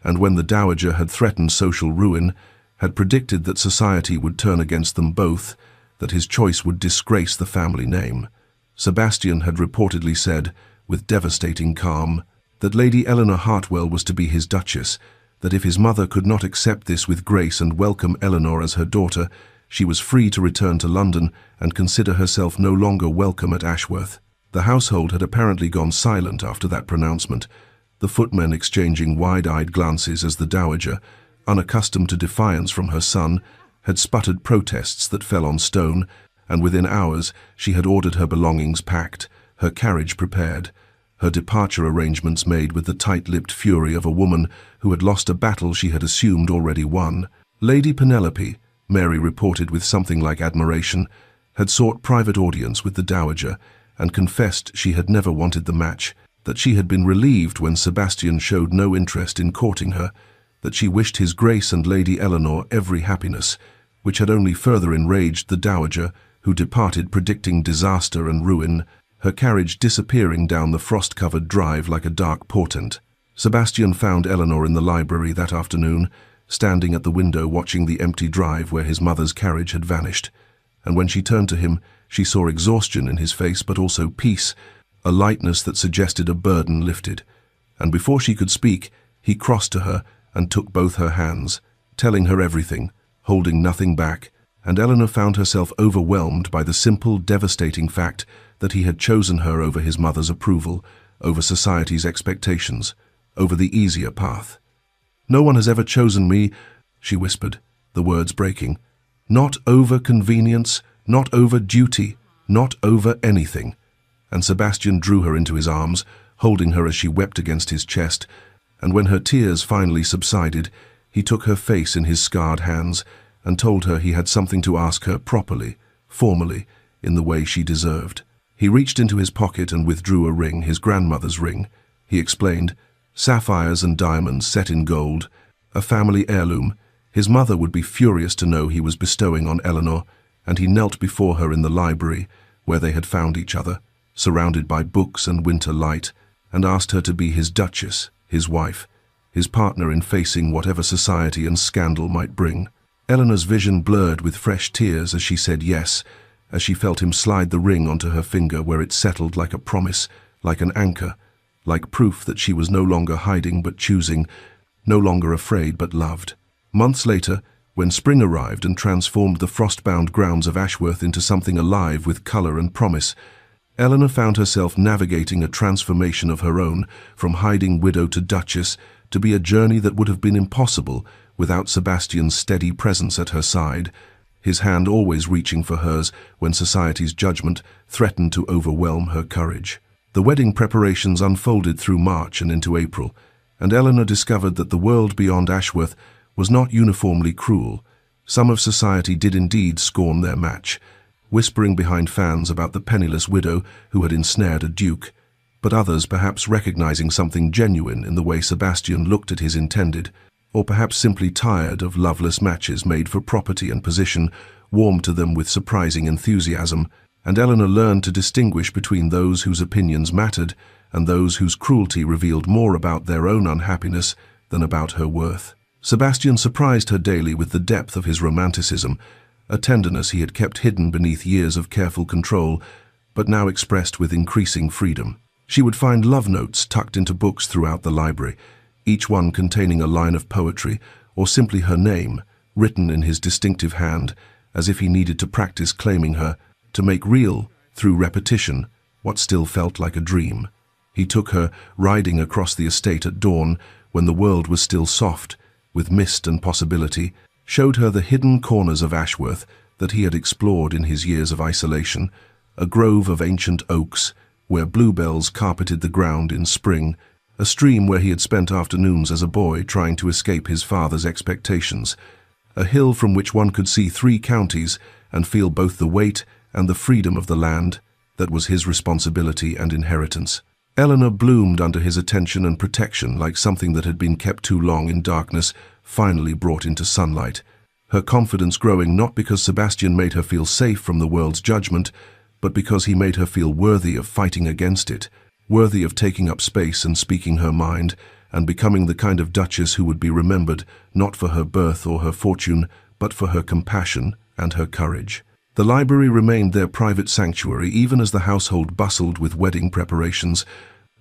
and when the dowager had threatened social ruin, had predicted that society would turn against them both, that his choice would disgrace the family name. Sebastian had reportedly said, with devastating calm, that Lady Eleanor Hartwell was to be his duchess, that if his mother could not accept this with grace and welcome Eleanor as her daughter, she was free to return to London and consider herself no longer welcome at Ashworth. The household had apparently gone silent after that pronouncement, the footmen exchanging wide-eyed glances as the dowager, unaccustomed to defiance from her son, had sputtered protests that fell on stone, and within hours she had ordered her belongings packed, her carriage prepared, her departure arrangements made with the tight-lipped fury of a woman who had lost a battle she had assumed already won. Lady Penelope, Mary reported with something like admiration, had sought private audience with the dowager, and confessed she had never wanted the match, that she had been relieved when Sebastian showed no interest in courting her, that she wished his Grace and Lady Eleanor every happiness, which had only further enraged the dowager, who departed predicting disaster and ruin, her carriage disappearing down the frost-covered drive like a dark portent. Sebastian found Eleanor in the library that afternoon, standing at the window watching the empty drive where his mother's carriage had vanished, and when she turned to him, she saw exhaustion in his face but also peace, a lightness that suggested a burden lifted. And before she could speak, he crossed to her and took both her hands, telling her everything, holding nothing back, and Eleanor found herself overwhelmed by the simple, devastating fact that he had chosen her over his mother's approval, over society's expectations, over the easier path. "No one has ever chosen me," she whispered, the words breaking. "Not over convenience, not over duty, not over anything." And Sebastian drew her into his arms, holding her as she wept against his chest, and when her tears finally subsided, he took her face in his scarred hands and told her he had something to ask her properly, formally, in the way she deserved. He reached into his pocket and withdrew a ring, his grandmother's ring. He explained, sapphires and diamonds set in gold, a family heirloom. His mother would be furious to know he was bestowing on Eleanor, and he knelt before her in the library, where they had found each other, surrounded by books and winter light, and asked her to be his duchess, his wife, his partner in facing whatever society and scandal might bring. Eleanor's vision blurred with fresh tears as she said yes, as she felt him slide the ring onto her finger where it settled like a promise, like an anchor, like proof that she was no longer hiding but choosing, no longer afraid but loved. Months later, when spring arrived and transformed the frost-bound grounds of Ashworth into something alive with color and promise, Eleanor found herself navigating a transformation of her own, from hiding widow to duchess, to be a journey that would have been impossible without Sebastian's steady presence at her side, his hand always reaching for hers when society's judgment threatened to overwhelm her courage. The wedding preparations unfolded through March and into April, and Eleanor discovered that the world beyond Ashworth was not uniformly cruel. Some of society did indeed scorn their match, whispering behind fans about the penniless widow who had ensnared a duke, but others perhaps recognizing something genuine in the way Sebastian looked at his intended, or perhaps simply tired of loveless matches made for property and position, warmed to them with surprising enthusiasm, and Eleanor learned to distinguish between those whose opinions mattered and those whose cruelty revealed more about their own unhappiness than about her worth. Sebastian surprised her daily with the depth of his romanticism, a tenderness he had kept hidden beneath years of careful control, but now expressed with increasing freedom. She would find love notes tucked into books throughout the library, each one containing a line of poetry or simply her name, written in his distinctive hand, as if he needed to practice claiming her, to make real, through repetition, what still felt like a dream. He took her, riding across the estate at dawn, when the world was still soft, with mist and possibility, showed her the hidden corners of Ashworth that he had explored in his years of isolation, a grove of ancient oaks, where bluebells carpeted the ground in spring, a stream where he had spent afternoons as a boy trying to escape his father's expectations, a hill from which one could see 3 counties and feel both the weight and the freedom of the land that was his responsibility and inheritance. Eleanor bloomed under his attention and protection like something that had been kept too long in darkness, finally brought into sunlight, her confidence growing not because Sebastian made her feel safe from the world's judgment, but because he made her feel worthy of fighting against it, worthy of taking up space and speaking her mind, and becoming the kind of duchess who would be remembered not for her birth or her fortune, but for her compassion and her courage. The library remained their private sanctuary even as the household bustled with wedding preparations,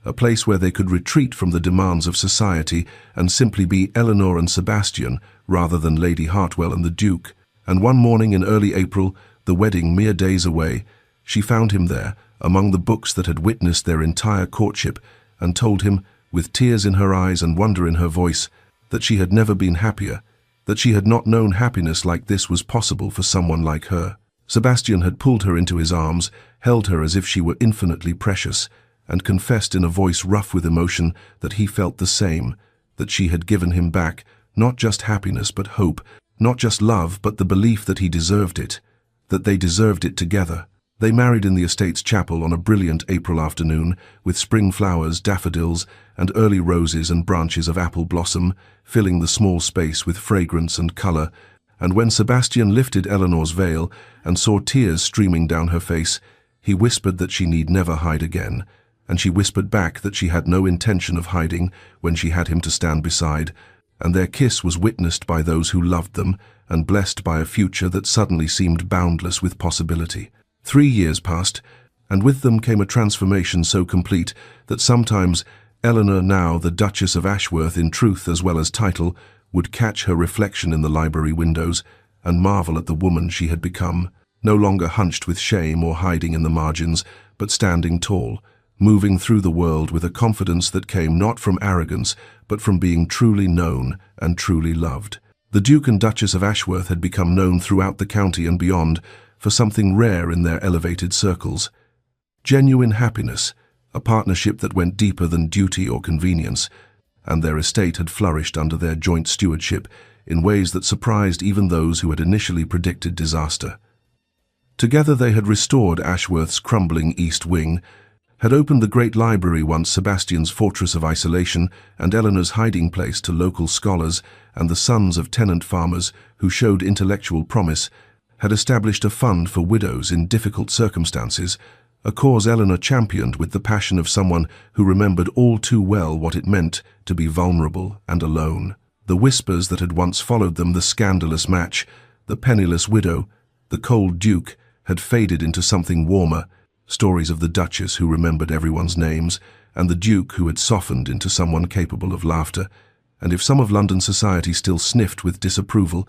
a place where they could retreat from the demands of society and simply be Eleanor and Sebastian rather than Lady Hartwell and the Duke. And one morning in early April, the wedding mere days away, she found him there, among the books that had witnessed their entire courtship, and told him, with tears in her eyes and wonder in her voice, that she had never been happier, that she had not known happiness like this was possible for someone like her. Sebastian had pulled her into his arms, held her as if she were infinitely precious, and confessed in a voice rough with emotion that he felt the same, that she had given him back not just happiness but hope, not just love but the belief that he deserved it, that they deserved it together. They married in the estate's chapel on a brilliant April afternoon, with spring flowers, daffodils, and early roses and branches of apple blossom filling the small space with fragrance and color. And when Sebastian lifted Eleanor's veil and saw tears streaming down her face, he whispered that she need never hide again, and she whispered back that she had no intention of hiding when she had him to stand beside, and their kiss was witnessed by those who loved them and blessed by a future that suddenly seemed boundless with possibility. 3 years passed, and with them came a transformation so complete that sometimes Eleanor, now the Duchess of Ashworth in truth as well as title, would catch her reflection in the library windows and marvel at the woman she had become, no longer hunched with shame or hiding in the margins, but standing tall, moving through the world with a confidence that came not from arrogance, but from being truly known and truly loved. The Duke and Duchess of Ashworth had become known throughout the county and beyond for something rare in their elevated circles: genuine happiness, a partnership that went deeper than duty or convenience, and their estate had flourished under their joint stewardship in ways that surprised even those who had initially predicted disaster. Together they had restored Ashworth's crumbling east wing, had opened the great library, once Sebastian's fortress of isolation and Eleanor's hiding place, to local scholars and the sons of tenant farmers who showed intellectual promise, had established a fund for widows in difficult circumstances, a cause Eleanor championed with the passion of someone who remembered all too well what it meant to be vulnerable and alone. The whispers that had once followed them, the scandalous match, the penniless widow, the cold duke, had faded into something warmer, stories of the Duchess who remembered everyone's names, and the Duke who had softened into someone capable of laughter. And if some of London society still sniffed with disapproval,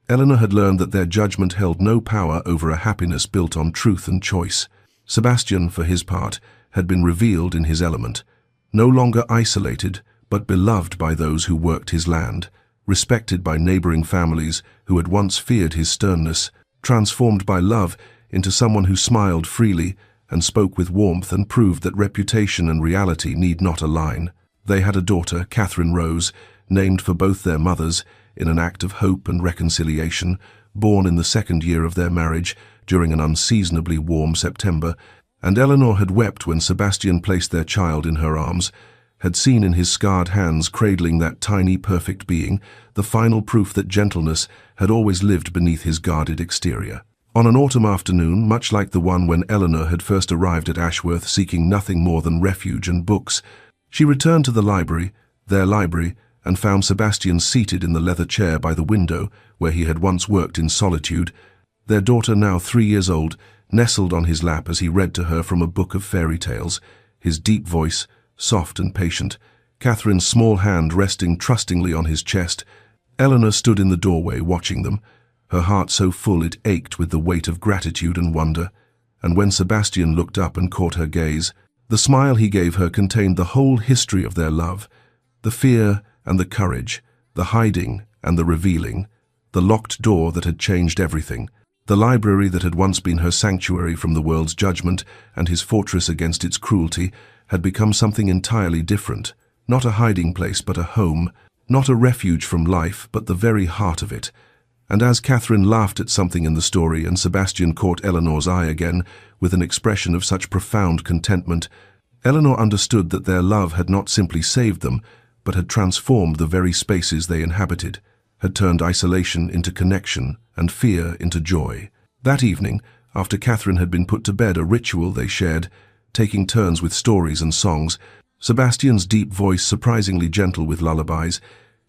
Eleanor had learned that their judgment held no power over a happiness built on truth and choice. Sebastian, for his part, had been revealed in his element, no longer isolated, but beloved by those who worked his land, respected by neighboring families who had once feared his sternness, transformed by love into someone who smiled freely and spoke with warmth and proved that reputation and reality need not align. They had a daughter, Catherine Rose, named for both their mothers, in an act of hope and reconciliation, born in the 2nd year of their marriage during an unseasonably warm September, and Eleanor had wept when Sebastian placed their child in her arms, had seen in his scarred hands cradling that tiny perfect being the final proof that gentleness had always lived beneath his guarded exterior. On an autumn afternoon, much like the one when Eleanor had first arrived at Ashworth seeking nothing more than refuge and books, she returned to the library, their library, and found Sebastian seated in the leather chair by the window where he had once worked in solitude, their daughter, now 3 years old, nestled on his lap as he read to her from a book of fairy tales, his deep voice soft and patient, Catherine's small hand resting trustingly on his chest. Eleanor stood in the doorway watching them, her heart so full it ached with the weight of gratitude and wonder, and when Sebastian looked up and caught her gaze, the smile he gave her contained the whole history of their love, the fear and the courage, the hiding and the revealing, the locked door that had changed everything, the library that had once been her sanctuary from the world's judgment and his fortress against its cruelty had become something entirely different, not a hiding place but a home, not a refuge from life but the very heart of it. And as Catherine laughed at something in the story and Sebastian caught Eleanor's eye again with an expression of such profound contentment, Eleanor understood that their love had not simply saved them, but had transformed the very spaces they inhabited, had turned isolation into connection and fear into joy. That evening, after Catherine had been put to bed, a ritual they shared, taking turns with stories and songs, Sebastian's deep voice surprisingly gentle with lullabies.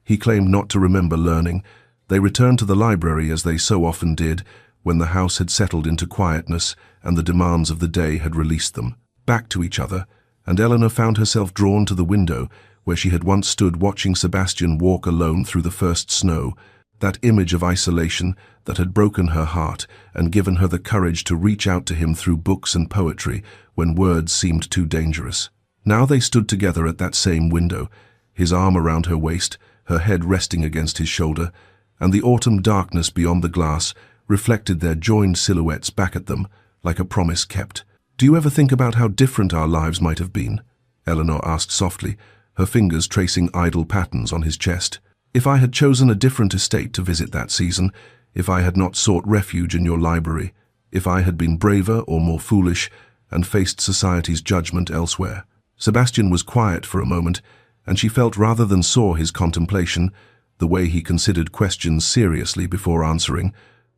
He claimed not to remember learning. They returned to the library as they so often did, when the house had settled into quietness and the demands of the day had released them, back to each other, and Eleanor found herself drawn to the window where she had once stood watching Sebastian walk alone through the first snow, that image of isolation that had broken her heart and given her the courage to reach out to him through books and poetry when words seemed too dangerous. Now they stood together at that same window, his arm around her waist, her head resting against his shoulder, and the autumn darkness beyond the glass reflected their joined silhouettes back at them like a promise kept. "Do you ever think about how different our lives might have been?" Eleanor asked softly, her fingers tracing idle patterns on his chest. "If I had chosen a different estate to visit that season, if I had not sought refuge in your library, if I had been braver or more foolish and faced society's judgment elsewhere. Sebastian was quiet for a moment, and she felt rather than saw his contemplation, the way he considered questions seriously before answering,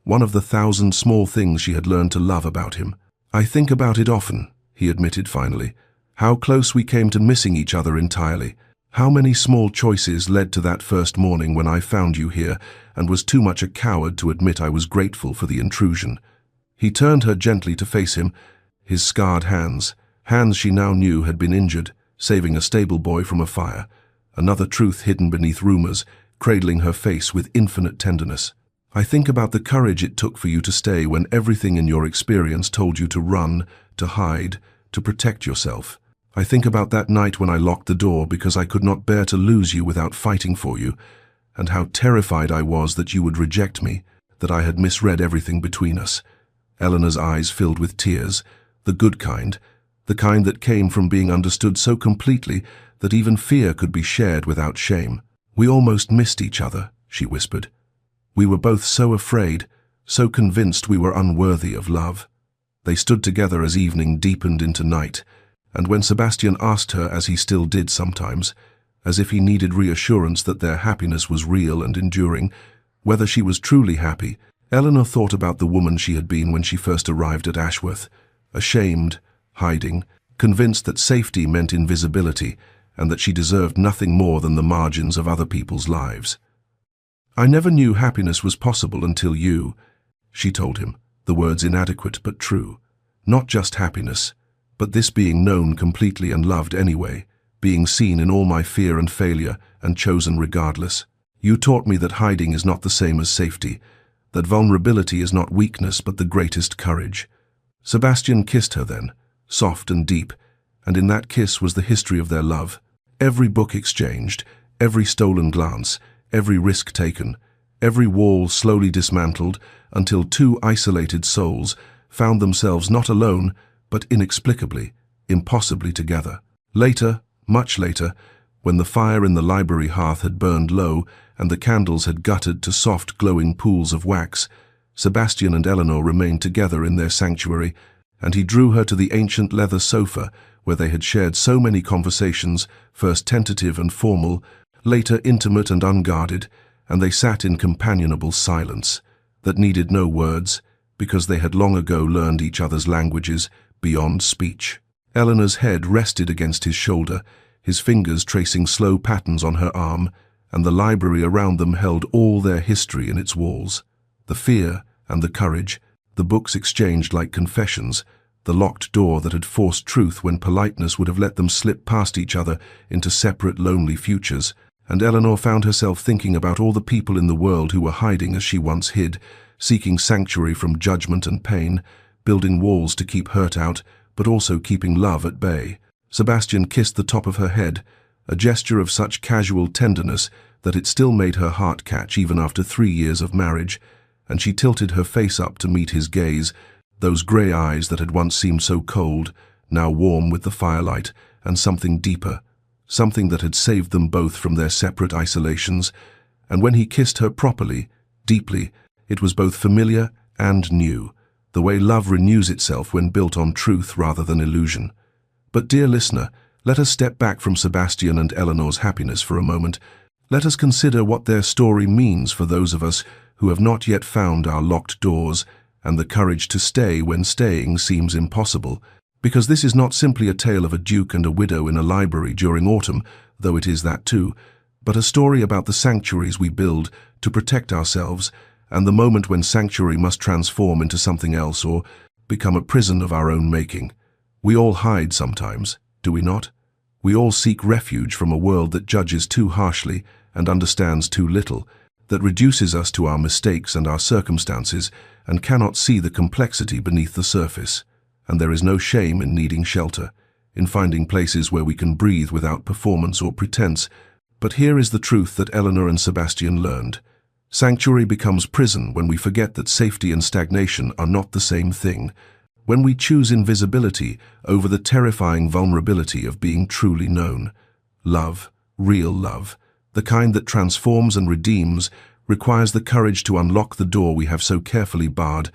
one of the 1,000 small things she had learned to love about him. "I think about it often," he admitted finally. "How close we came to missing each other entirely. How many small choices led to that first morning when I found you here and was too much a coward to admit I was grateful for the intrusion." He turned her gently to face him, his scarred hands she now knew had been injured, saving a stable boy from a fire, another truth hidden beneath rumors, cradling her face with infinite tenderness. "I think about the courage it took for you to stay when everything in your experience told you to run, to hide, to protect yourself. I think about that night when I locked the door because I could not bear to lose you without fighting for you, and how terrified I was that you would reject me, that I had misread everything between us." Eleanor's eyes filled with tears, the good kind, the kind that came from being understood so completely that even fear could be shared without shame. "We almost missed each other," she whispered. "We were both so afraid, so convinced we were unworthy of love." They stood together as evening deepened into night, and when Sebastian asked her, as he still did sometimes, as if he needed reassurance that their happiness was real and enduring, whether she was truly happy, Eleanor thought about the woman she had been when she first arrived at Ashworth, ashamed, hiding, convinced that safety meant invisibility and that she deserved nothing more than the margins of other people's lives. "I never knew happiness was possible until you," she told him, the words inadequate but true. Not just happiness, but this being known completely and loved anyway, being seen in all my fear and failure and chosen regardless. "You taught me that hiding is not the same as safety, that vulnerability is not weakness but the greatest courage." Sebastian kissed her then, soft and deep, and in that kiss was the history of their love. Every book exchanged, every stolen glance, every risk taken, every wall slowly dismantled until two isolated souls found themselves not alone, but inexplicably, impossibly together. Later, much later, when the fire in the library hearth had burned low and the candles had guttered to soft glowing pools of wax, Sebastian and Eleanor remained together in their sanctuary, and he drew her to the ancient leather sofa where they had shared so many conversations, first tentative and formal, later intimate and unguarded, and they sat in companionable silence that needed no words, because they had long ago learned each other's languages beyond speech. Eleanor's head rested against his shoulder, his fingers tracing slow patterns on her arm, and the library around them held all their history in its walls. The fear and the courage, the books exchanged like confessions, the locked door that had forced truth when politeness would have let them slip past each other into separate lonely futures, and Eleanor found herself thinking about all the people in the world who were hiding as she once hid, seeking sanctuary from judgment and pain, building walls to keep hurt out, but also keeping love at bay. Sebastian kissed the top of her head, a gesture of such casual tenderness that it still made her heart catch even after 3 years of marriage, and she tilted her face up to meet his gaze, those grey eyes that had once seemed so cold, now warm with the firelight, and something deeper, something that had saved them both from their separate isolations. And when he kissed her properly, deeply, it was both familiar and new, the way love renews itself when built on truth rather than illusion. But dear listener, let us step back from Sebastian and Eleanor's happiness for a moment. Let us consider what their story means for those of us who have not yet found our locked doors and the courage to stay when staying seems impossible. Because this is not simply a tale of a duke and a widow in a library during autumn, though it is that too, but a story about the sanctuaries we build to protect ourselves, and the moment when sanctuary must transform into something else or become a prison of our own making. We all hide sometimes, do we not? We all seek refuge from a world that judges too harshly and understands too little, that reduces us to our mistakes and our circumstances and cannot see the complexity beneath the surface. And there is no shame in needing shelter, in finding places where we can breathe without performance or pretense. But here is the truth that Eleanor and Sebastian learned. Sanctuary becomes prison when we forget that safety and stagnation are not the same thing, when we choose invisibility over the terrifying vulnerability of being truly known. Love, real love, the kind that transforms and redeems, requires the courage to unlock the door we have so carefully barred,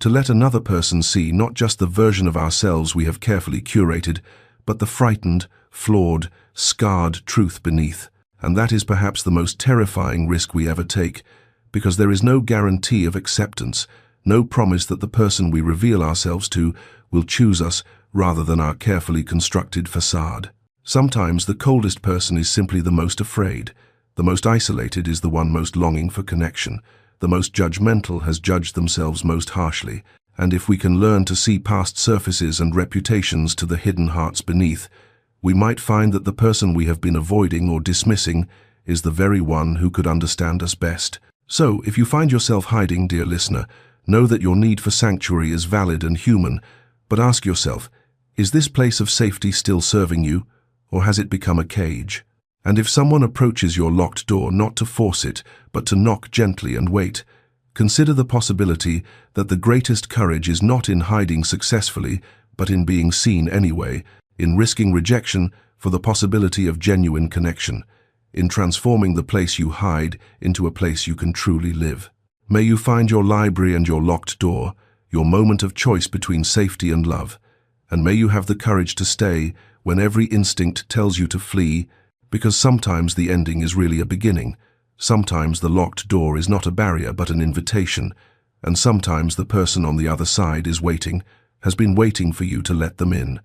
To let another person see not just the version of ourselves we have carefully curated, but the frightened, flawed, scarred truth beneath. And that is perhaps the most terrifying risk we ever take, because there is no guarantee of acceptance, no promise that the person we reveal ourselves to will choose us rather than our carefully constructed facade. Sometimes the coldest person is simply the most afraid. The most isolated is the one most longing for connection. The most judgmental has judged themselves most harshly. And if we can learn to see past surfaces and reputations to the hidden hearts beneath, we might find that the person we have been avoiding or dismissing is the very one who could understand us best. So, if you find yourself hiding, dear listener, know that your need for sanctuary is valid and human, but ask yourself, is this place of safety still serving you, or has it become a cage? And if someone approaches your locked door, not to force it, but to knock gently and wait, consider the possibility that the greatest courage is not in hiding successfully, but in being seen anyway, in risking rejection for the possibility of genuine connection, in transforming the place you hide into a place you can truly live. May you find your library and your locked door, your moment of choice between safety and love, and may you have the courage to stay when every instinct tells you to flee, because sometimes the ending is really a beginning, sometimes the locked door is not a barrier but an invitation, and sometimes the person on the other side is waiting, has been waiting for you to let them in.